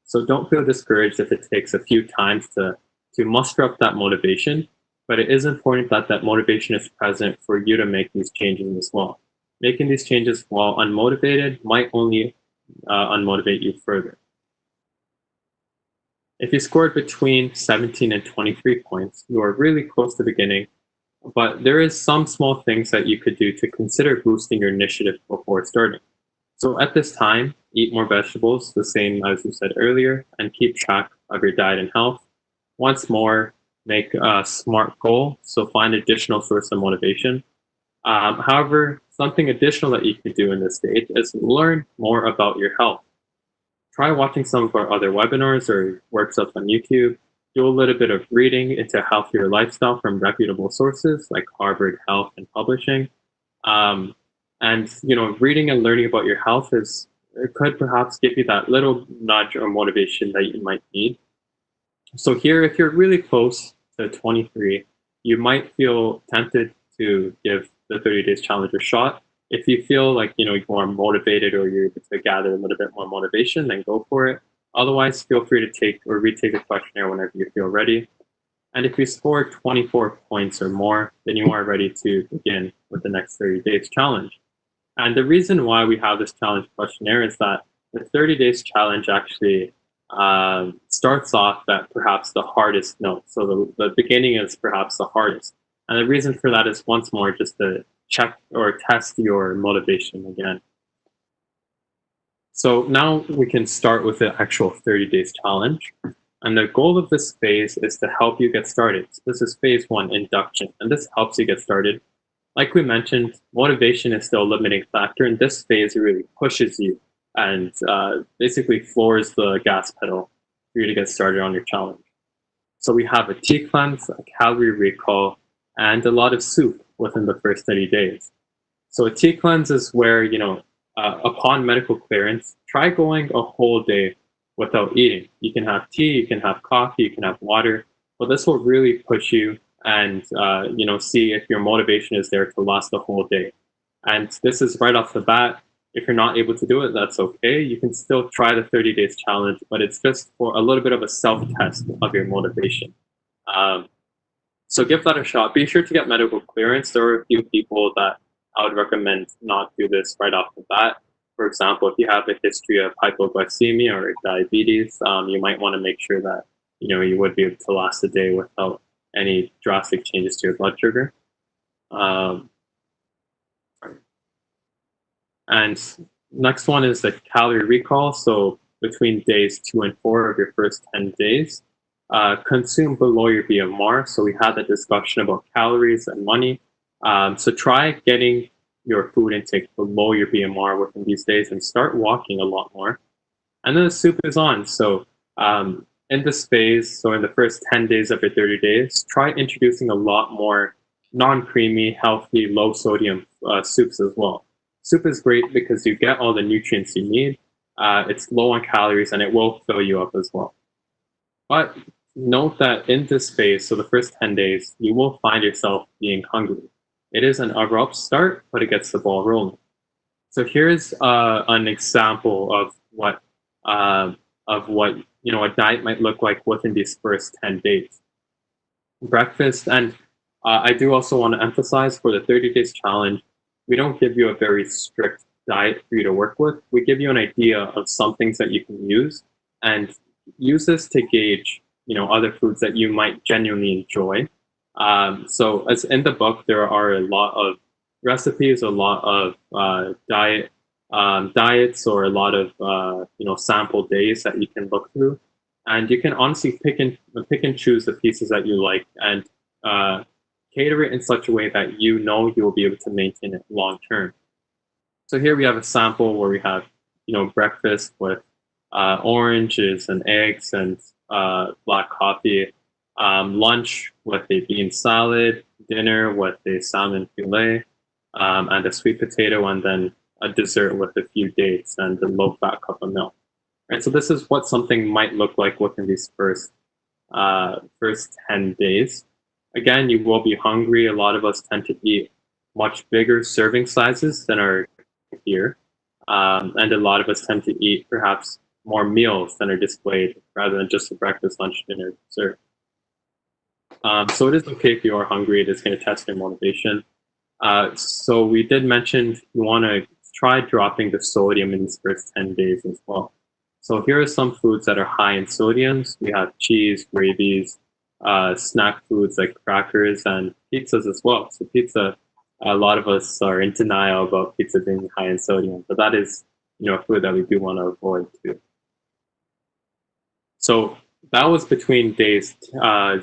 So don't feel discouraged if it takes a few times to muster up that motivation, but it is important that that motivation is present for you to make these changes as well. Making these changes while unmotivated might only unmotivate you further. If you scored between 17 and 23 points, you are really close to beginning, but there is some small things that you could do to consider boosting your initiative before starting. So at this time, eat more vegetables, the same as you said earlier, and keep track of your diet and health. Once more, make a SMART goal, so find additional source of motivation. However, something additional that you could do in this stage is learn more about your health. Try watching some of our other webinars or workshops on YouTube. Do a little bit of reading into a healthier lifestyle from reputable sources like Harvard Health and Publishing. And reading and learning about your health it could perhaps give you that little nudge or motivation that you might need. So here, if you're really close to 23, you might feel tempted to give the 30 days challenge a shot. If you feel like you are motivated or you're able to gather a little bit more motivation, then go for it. Otherwise, feel free to take or retake the questionnaire whenever you feel ready. And if you score 24 points or more, then you are ready to begin with the next 30 days challenge. And the reason why we have this challenge questionnaire is that the 30 days challenge actually starts off at perhaps the hardest note. So the beginning is perhaps the hardest. And the reason for that is once more just to check or test your motivation again. So now we can start with the actual 30 days challenge. And the goal of this phase is to help you get started. So this is phase 1, induction, and this helps you get started. Like we mentioned, motivation is still a limiting factor, and this phase really pushes you and basically floors the gas pedal for you to get started on your challenge. So we have a tea cleanse, a calorie recall, and a lot of soup within the first 30 days. So a tea cleanse is where, upon medical clearance, try going a whole day without eating. You can have tea, you can have coffee, you can have water, but this will really push you and, see if your motivation is there to last the whole day. And this is right off the bat. If you're not able to do it, that's okay. You can still try the 30 days challenge, but it's just for a little bit of a self-test of your motivation. So give that a shot. Be sure to get medical clearance. There are a few people that I would recommend not do this right off the bat. For example, if you have a history of hypoglycemia or diabetes, you might want to make sure that you would be able to last a day without any drastic changes to your blood sugar. And next one is the calorie recall. So between days 2 and 4 of your first 10 days, consume below your BMR. So we had that discussion about calories and money. So try getting your food intake below your BMR within these days and start walking a lot more. And then the soup is on. So in this phase, so in the first 10 days of your 30 days, try introducing a lot more non-creamy, healthy, low sodium soups as well. Soup is great because you get all the nutrients you need. It's low on calories and it will fill you up as well. But note that in this phase, so the first 10 days, you will find yourself being hungry. It is an abrupt start, but it gets the ball rolling. So here's an example of what a diet might look like within these first 10 days. Breakfast, and I do also want to emphasize for the 30 days challenge, we don't give you a very strict diet for you to work with. We give you an idea of some things that you can use, and use this to gauge other foods that you might genuinely enjoy. So as in the book, there are a lot of recipes, a lot of diets, or a lot of sample days that you can look through, and you can honestly pick and choose the pieces that you like, and cater it in such a way that you'll be able to maintain it long term. So here we have a sample where we have breakfast with oranges and eggs and black coffee, lunch with a bean salad, dinner with a salmon fillet, and a sweet potato, and then a dessert with a few dates and a low-fat cup of milk. Right, so this is what something might look like within these first 10 days. Again, you will be hungry. A lot of us tend to eat much bigger serving sizes than are here, and a lot of us tend to eat perhaps more meals than are displayed rather than just a breakfast, lunch, dinner, dessert. So it is okay if you are hungry. It is going to test your motivation. So we did mention you want to try dropping the sodium in these first 10 days as well. So here are some foods that are high in sodiums. We have cheese, gravies, snack foods like crackers, and pizzas as well. So pizza, a lot of us are in denial about pizza being high in sodium, but that is a food that we do want to avoid too. So that was between days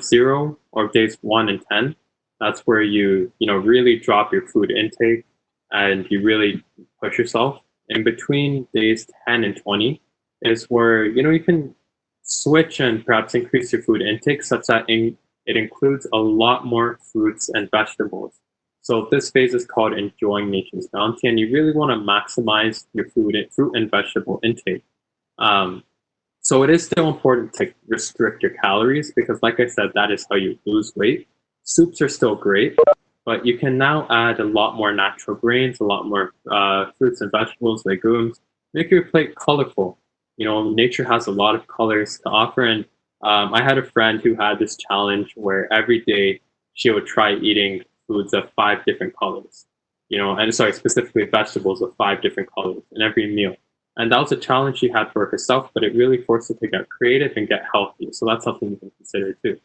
0 or days 1 and 10. That's where you really drop your food intake and you really push yourself. In between days 10 and 20 is where you can switch and perhaps increase your food intake such that it includes a lot more fruits and vegetables. So this phase is called enjoying nature's bounty, and you really want to maximize your fruit and vegetable intake. So it is still important to restrict your calories because, like I said, that is how you lose weight. Soups are still great, but you can now add a lot more natural grains, a lot more fruits and vegetables, legumes. Make your plate colorful. Nature has a lot of colors to offer, and I had a friend who had this challenge where every day she would try eating foods of 5 different colors. And sorry, specifically vegetables of 5 different colors in every meal. And that was a challenge she had for herself, but it really forced her to get creative and get healthy. So that's something you can consider too.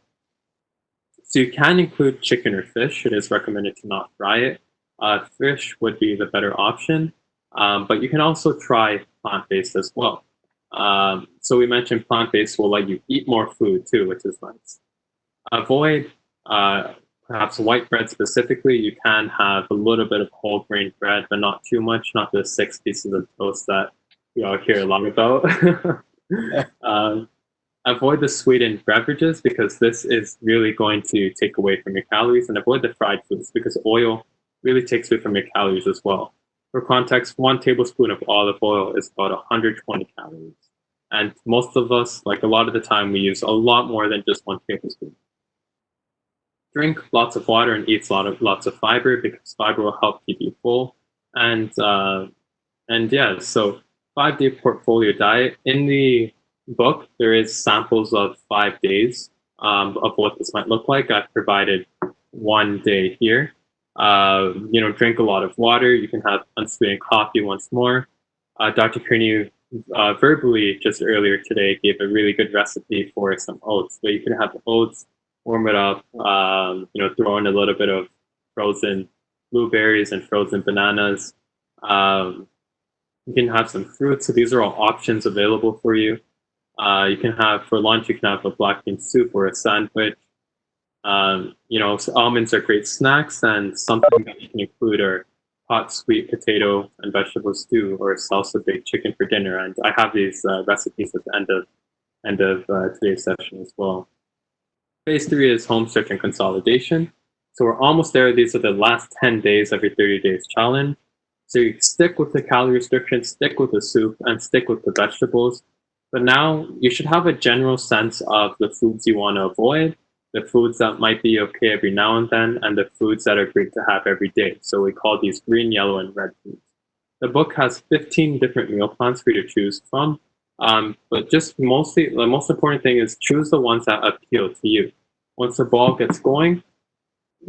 So you can include chicken or fish. It is recommended to not fry it. Fish would be the better option, but you can also try plant-based as well. So we mentioned plant-based will let you eat more food too, which is nice. Avoid perhaps white bread specifically. You can have a little bit of whole grain bread, but not too much, not the 6 pieces of toast that we all hear a lot about. Avoid the sweetened beverages because this is really going to take away from your calories, and avoid the fried foods because oil really takes away from your calories as well. For context, 1 tablespoon of olive oil is about 120 calories. And most of us, like a lot of the time, we use a lot more than just 1 tablespoon. Drink lots of water and eat lots of fiber because fiber will help keep you full. And yeah, so 5-day portfolio diet. In the book, there is samples of 5 days of what this might look like. I've provided 1 day here. Drink a lot of water. You can have unsweetened coffee once more. Dr. Kearney verbally just earlier today gave a really good recipe for some oats. But you can have oats, warm it up, throw in a little bit of frozen blueberries and frozen bananas. You can have some fruits. So these are all options available for you. You can have, for lunch, you can have a black bean soup or a sandwich. So almonds are great snacks, and something that you can include are hot sweet potato and vegetable stew or salsa baked chicken for dinner. And I have these recipes at the end of today's session as well. Phase 3 is home stretch and consolidation. So we're almost there. These are the last 10 days of your 30 days challenge. So you stick with the calorie restriction, stick with the soup, and stick with the vegetables. But now you should have a general sense of the foods you want to avoid, the foods that might be okay every now and then, and the foods that are great to have every day. So we call these green, yellow, and red foods. The book has 15 different meal plans for you to choose from, but just mostly, the most important thing is choose the ones that appeal to you. Once the ball gets going,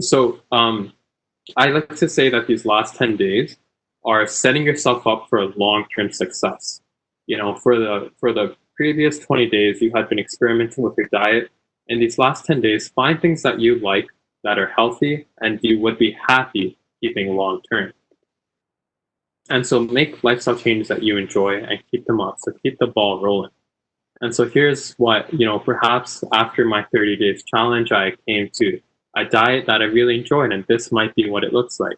so I like to say that these last 10 days are setting yourself up for a long-term success. You know, for the previous 20 days, you had been experimenting with your diet. In these last 10 days, find things that you like, that are healthy, and you would be happy keeping long-term. And so make lifestyle changes that you enjoy and keep them up. So keep the ball rolling. And so here's what, perhaps after my 30 days challenge, I came to a diet that I really enjoyed, and this might be what it looks like.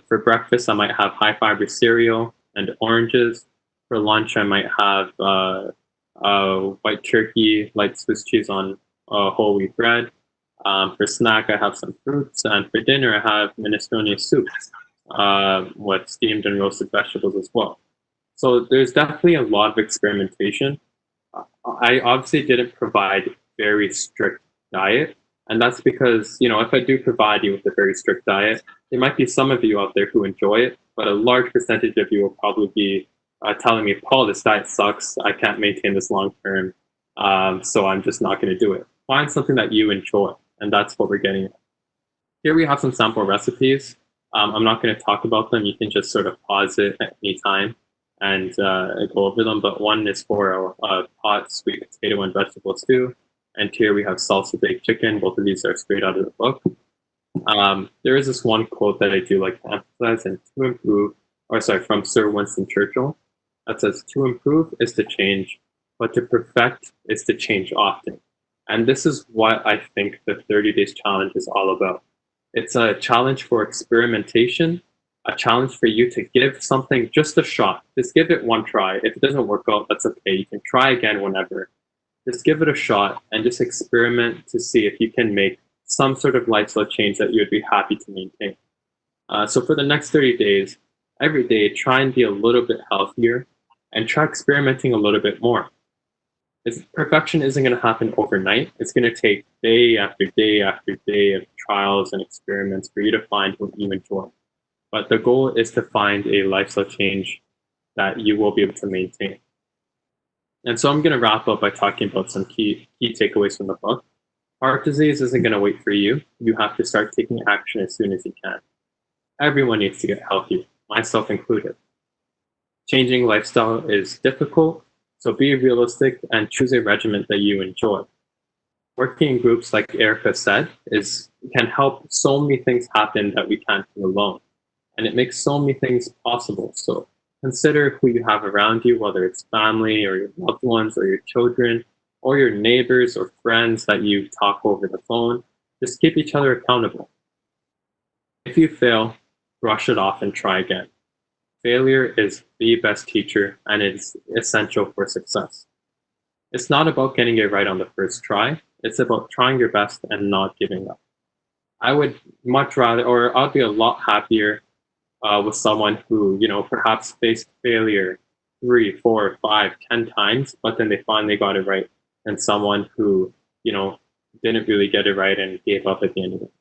For breakfast, I might have high fiber cereal and oranges. For lunch, I might have white turkey, light Swiss cheese on whole wheat bread. For snack, I have some fruits, and for dinner, I have minestrone soup with steamed and roasted vegetables as well. So there's definitely a lot of experimentation. I obviously didn't provide very strict diet, and that's because, if I do provide you with a very strict diet, there might be some of you out there who enjoy it, but a large percentage of you will probably be telling me, Paul, this diet sucks. I can't maintain this long term, so I'm just not going to do it. Find something that you enjoy, and that's what we're getting at. Here we have some sample recipes. I'm not going to talk about them. You can just sort of pause it at any time and go over them. But one is for a hot sweet potato and vegetable stew. And here we have salsa baked chicken. Both of these are straight out of the book. There is this one quote that I do like to emphasize, and from Sir Winston Churchill, that says, "To improve is to change, but to perfect is to change often." And this is what I think the 30 Days Challenge is all about. It's a challenge for experimentation, a challenge for you to give something just a shot. Just give it one try. If it doesn't work out, that's okay. You can try again whenever. Just give it a shot and just experiment to see if you can make some sort of lifestyle change that you would be happy to maintain. So for the next 30 days, every day, try and be a little bit healthier and try experimenting a little bit more. Perfection isn't going to happen overnight. It's going to take day after day after day of trials and experiments for you to find what you enjoy. But the goal is to find a lifestyle change that you will be able to maintain. And so I'm going to wrap up by talking about some key takeaways from the book. Heart disease isn't going to wait for you. You have to start taking action as soon as you can. Everyone needs to get healthy, myself included. Changing lifestyle is difficult, so be realistic and choose a regimen that you enjoy. Working in groups, like Erica said, can help so many things happen that we can't do alone. And it makes so many things possible. So consider who you have around you, whether it's family or your loved ones or your children or your neighbors or friends that you talk over the phone. Just keep each other accountable. If you fail, brush it off and try again. Failure is the best teacher, and it's essential for success. It's not about getting it right on the first try. It's about trying your best and not giving up. I would much rather, or I'd be a lot happier with someone who, perhaps faced failure 3, 4, 5, 10 times, but then they finally got it right, than someone who, didn't really get it right and gave up at the end of it.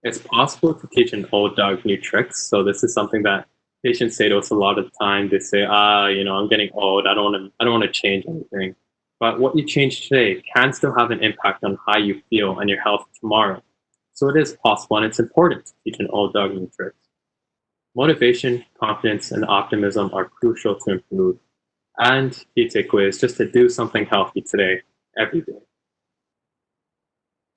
It's possible to teach an old dog new tricks. So this is something that patients say to us a lot of the time. They say, I'm getting old. I don't want to change anything. But what you change today can still have an impact on how you feel and your health tomorrow. So it is possible, and it's important to teach an old dog new tricks. Motivation, confidence, and optimism are crucial to improve. And key takeaway is just to do something healthy today, every day.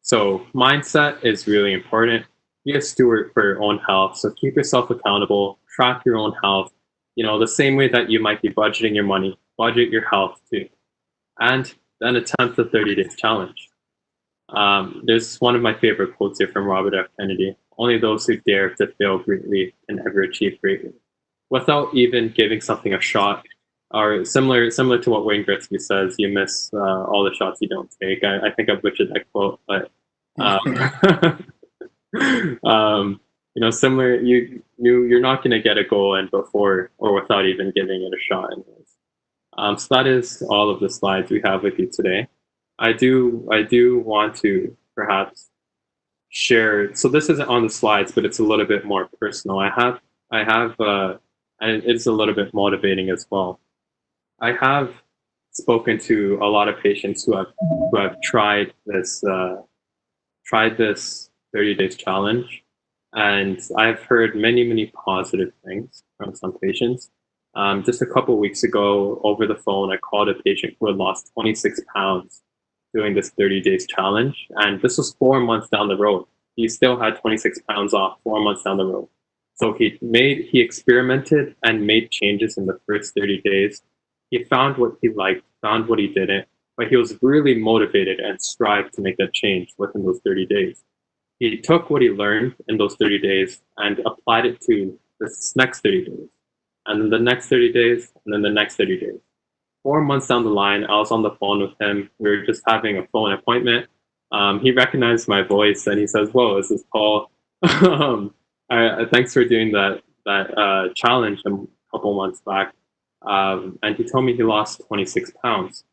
So mindset is really important. Be a steward for your own health. So keep yourself accountable, track your own health. The same way that you might be budgeting your money, budget your health too. And then attempt the 30 Days Challenge. There's one of my favorite quotes here from Robert F. Kennedy. Only those who dare to fail greatly can ever achieve greatly. Without even giving something a shot, or similar to what Wayne Gretzky says, you miss all the shots you don't take. I think I butchered that quote, but similar. You're not going to get a goal in before or without even giving it a shot. Anyways. So that is all of the slides we have with you today. I do want to perhaps share. So this isn't on the slides, but it's a little bit more personal. I have, and it's a little bit motivating as well. I have spoken to a lot of patients who have tried this 30 days challenge, and I've heard many positive things from some patients. Just a couple of weeks ago, over the phone, I called a patient who had lost 26 pounds doing this 30 days challenge, and this was 4 months down the road. He still had 26 pounds off 4 months down the road. So he experimented and made changes in the first 30 days. He found what he liked, found what he didn't, but he was really motivated and strived to make that change within those 30 days. He took what he learned in those 30 days and applied it to this next 30 days, and then the next 30 days, and then the next 30 days. 4 months down the line, I was on the phone with him. We were just having a phone appointment. He recognized my voice and he says, "Whoa, this is Paul." Thanks for doing that challenge a couple months back. And he told me he lost 26 pounds.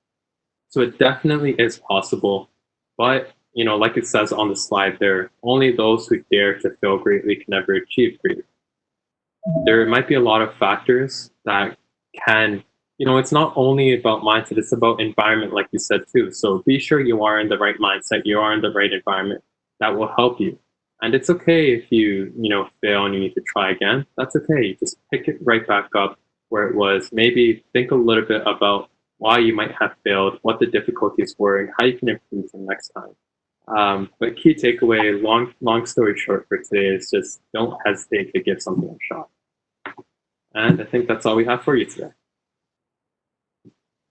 So it definitely is possible. But, like it says on the slide there, only those who dare to fail greatly can ever achieve greatly. There might be a lot of factors that can, it's not only about mindset, it's about environment, like you said too. So be sure you are in the right mindset, you are in the right environment that will help you. And it's okay if you, fail and you need to try again. That's okay. You just pick it right back up where it was. Maybe think a little bit about why you might have failed, what the difficulties were, and how you can improve them next time. But key takeaway, long story short for today, is just don't hesitate to give something a shot. And I think that's all we have for you today.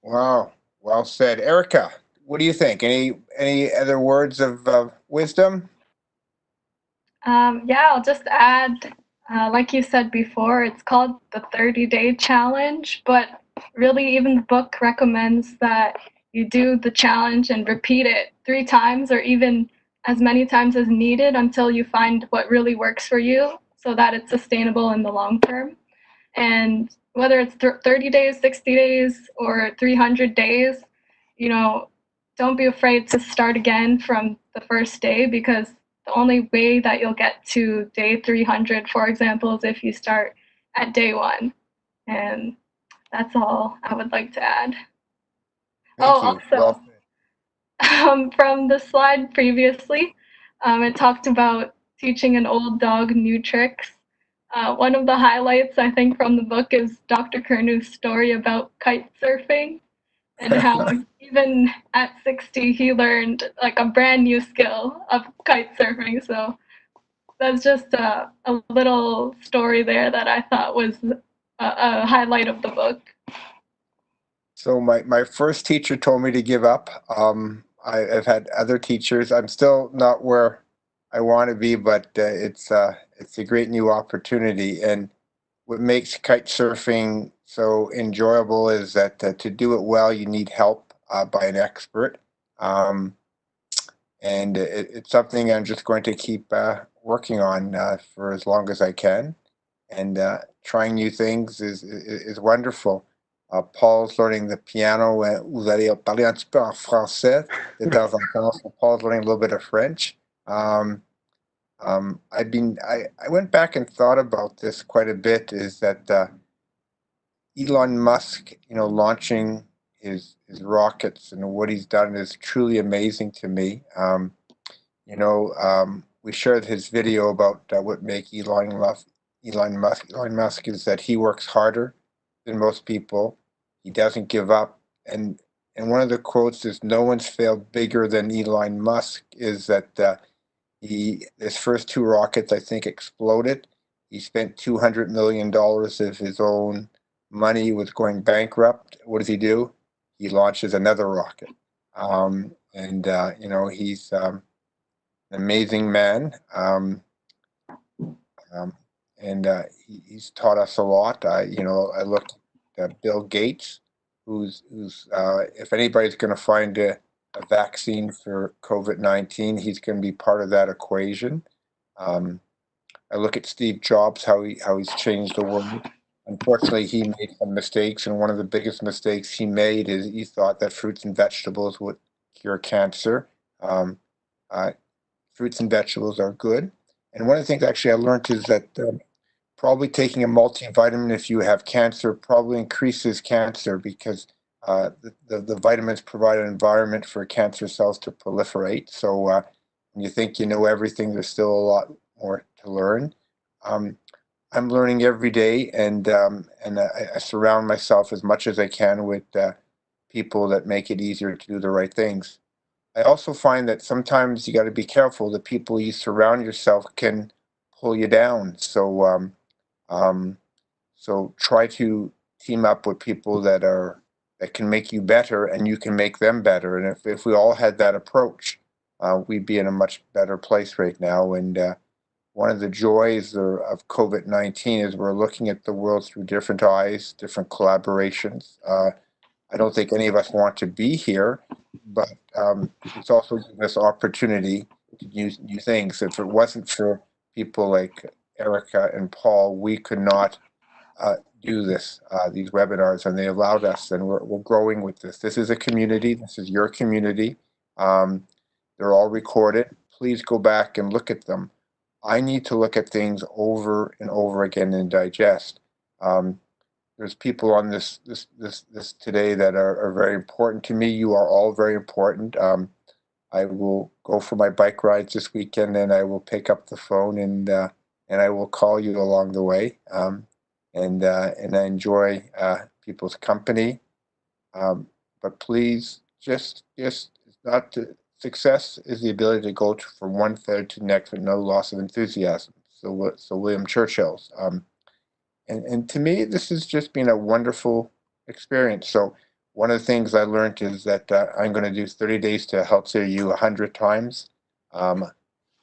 Wow, well said. Erica, what do you think? Any other words of wisdom? Yeah, I'll just add, like you said before, it's called the 30-day challenge, but really even the book recommends that you do the challenge and repeat it 3 times or even as many times as needed until you find what really works for you so that it's sustainable in the long term. And whether it's 30 days, 60 days, or 300 days, don't be afraid to start again from the first day, because the only way that you'll get to day 300, for example, is if you start at day 1. And that's all I would like to add. Thank you. Also, from the slide previously, it talked about teaching an old dog new tricks. One of the highlights, I think, from the book is Dr. Kernu's story about kite surfing and how even at 60 he learned like a brand new skill of kite surfing. So that's just a little story there that I thought was a highlight of the book. So my first teacher told me to give up. I've had other teachers. I'm still not where I want to be, but it's a great new opportunity. And what makes kite surfing so enjoyable is that to do it well, you need help by an expert. And it's something I'm just going to keep working on for as long as I can. And trying new things is wonderful. Paul's learning the piano. Vous allez parler un petit peu en français de temps en temps. So Paul's learning a little bit of French. I went back and thought about this quite a bit. Is that Elon Musk, launching his rockets and what he's done is truly amazing to me. We shared his video about what makes Elon Musk is that he works harder than most people. He doesn't give up. And one of the quotes is, "No one's failed bigger than Elon Musk," is that his first 2 rockets, I think, exploded. He spent $200 million of his own money. He was going bankrupt. What does he do? He launches another rocket. He's an amazing man. He's taught us a lot. I looked at Bill Gates, who's if anybody's going to find a vaccine for COVID-19, he's going to be part of that equation. I look at Steve Jobs, how he's changed the world. unfortunately, he made some mistakes, and one of the biggest mistakes he made is he thought that fruits and vegetables would cure cancer. Um, uh, Fruits and vegetables are good. And one of the things actually I learned is that probably taking a multivitamin if you have cancer probably increases cancer because the vitamins provide an environment for cancer cells to proliferate. So when you think you know everything, there's still a lot more to learn. Um, I'm learning every day, and I surround myself as much as I can with people that make it easier to do the right things. I also find that sometimes you got to be careful. The people you surround yourself can pull you down. Um, so try to team up with people that can make you better, and you can make them better. And if we all had that approach, we'd be in a much better place right now. And one of the joys of COVID-19 is we're looking at the world through different eyes, different collaborations. I don't think any of us want to be here, but it's also given us opportunity to use new things. If it wasn't for people like Erica and Paul, we could not do these webinars, and they allowed us, and we're growing with this. This is a community. This is your community. Um, they're all recorded. Please go back and look at them. I need to look at things over and over again and digest. There's people on this today that are very important to me. You are all very important. I will go for my bike rides this weekend, and I will pick up the phone and I will call you along the way. And I enjoy people's company. But please, just not to, success is the ability to go from one third to the next with no loss of enthusiasm. So William Churchill's. And to me, this has just been a wonderful experience. So one of the things I learned is that I'm going to do 30 days to help you 100 times. I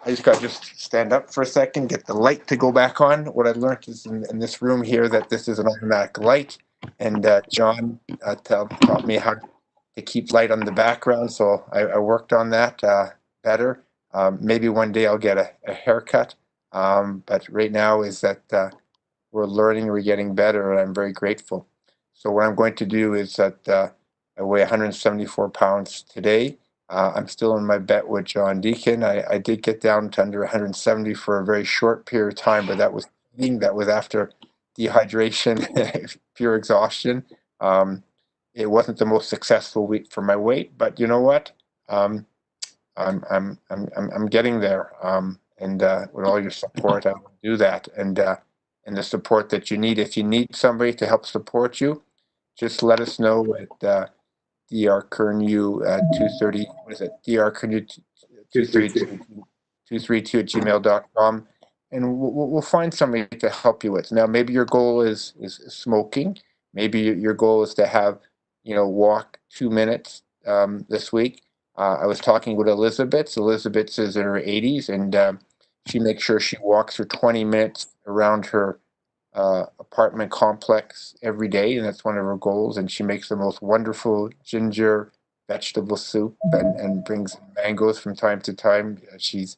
just got to just stand up for a second, get the light to go back on. What I learned is in this room here that this is an automatic light. And John taught me how to keep light on the background. So I worked on that better. Maybe one day I'll get a haircut. But right now is that we're learning, we're getting better, and I'm very grateful. So what I'm going to do is that I weigh 174 pounds today. I'm still in my bet with John Deacon. I did get down to under 170 for a very short period of time, but that was after dehydration, pure exhaustion. It wasn't the most successful week for my weight, but you know what? I'm getting there. And with all your support, I will do that. And the support that you need. If you need somebody to help support you, just let us know at drkernew at 230. What is it? drkernew 232 at gmail.com, and we'll find somebody to help you with. Now, maybe your goal is smoking. Maybe your goal is to have walk 2 minutes this week. I was talking with Elizabeth. Elizabeth is in her 80s, and she makes sure she walks for 20 minutes around her apartment complex every day, and that's one of her goals. And she makes the most wonderful ginger vegetable soup and brings mangoes from time to time. She's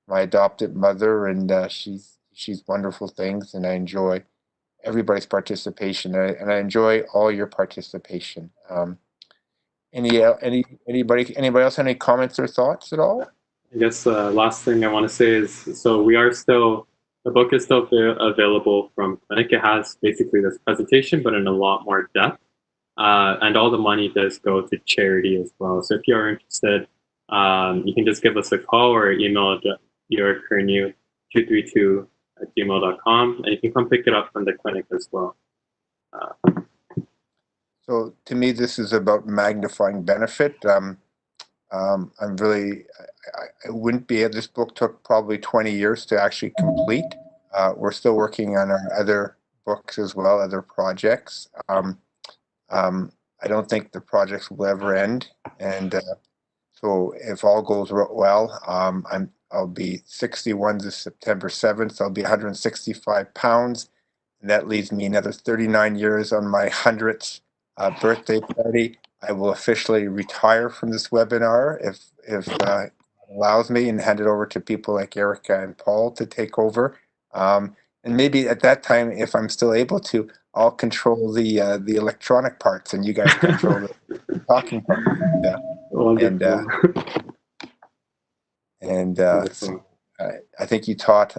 my adopted mother, and she's wonderful things, and I enjoy everybody's participation, and I enjoy all your participation. Anybody else have any comments or thoughts at all? I guess the last thing I want to say is, so the book is still available from Clinic. It has basically this presentation, but in a lot more depth. And all the money does go to charity as well. So if you're interested, you can just give us a call or email yourkernew232 at gmail.com, and you can come pick it up from the clinic as well. So to me, this is about magnifying benefit. I'm really, I wouldn't be, this book took probably 20 years to actually complete. We're still working on our other books as well, other projects. I don't think the projects will ever end. And so if all goes well, I'll be 61 this September 7th. I'll be 165 pounds. And that leaves me another 39 years on my 100th birthday party. I will officially retire from this webinar if it allows me, and hand it over to people like Erica and Paul to take over. And maybe at that time, if I'm still able to, I'll control the electronic parts, and you guys control the talking part. Wonderful. So, I think you taught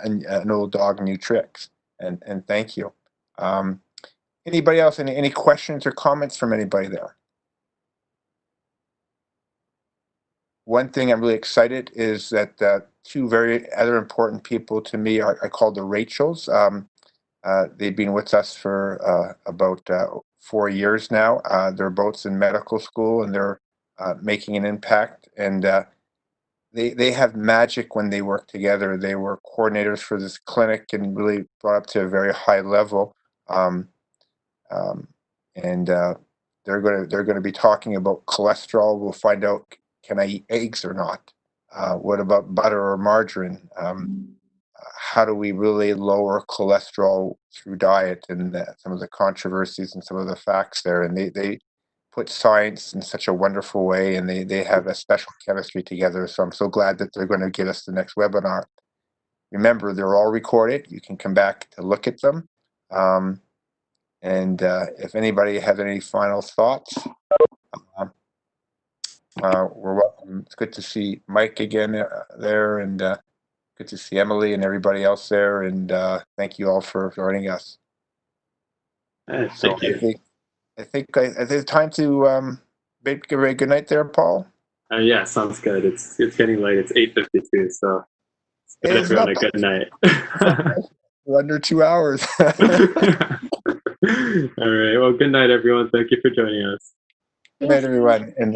an old dog new tricks, and thank you. Anybody else? Any questions or comments from anybody there? One thing I'm really excited is that two very other important people to me are called the Rachels. They've been with us for about 4 years now. They're both in medical school, and they're making an impact. And they have magic when they work together. They were coordinators for this clinic and really brought up to a very high level. And they're going to be talking about cholesterol. We'll find out, can I eat eggs or not? What about butter or margarine? How do we really lower cholesterol through diet, and some of the controversies and some of the facts there? And they put science in such a wonderful way, and they have a special chemistry together. So I'm so glad that they're going to give us the next webinar. Remember, they're all recorded. You can come back to look at them. And if anybody has any final thoughts, we're welcome. It's good to see Mike again there, and good to see Emily and everybody else there. And thank you all for joining us. Thank you. I think it's time to bid a good night there, Paul. Yeah, sounds good. It's getting late. It's 8:52, so it's good everyone a good night. We're under 2 hours. All right. Well, good night, everyone. Thank you for joining us. Good night, everyone. And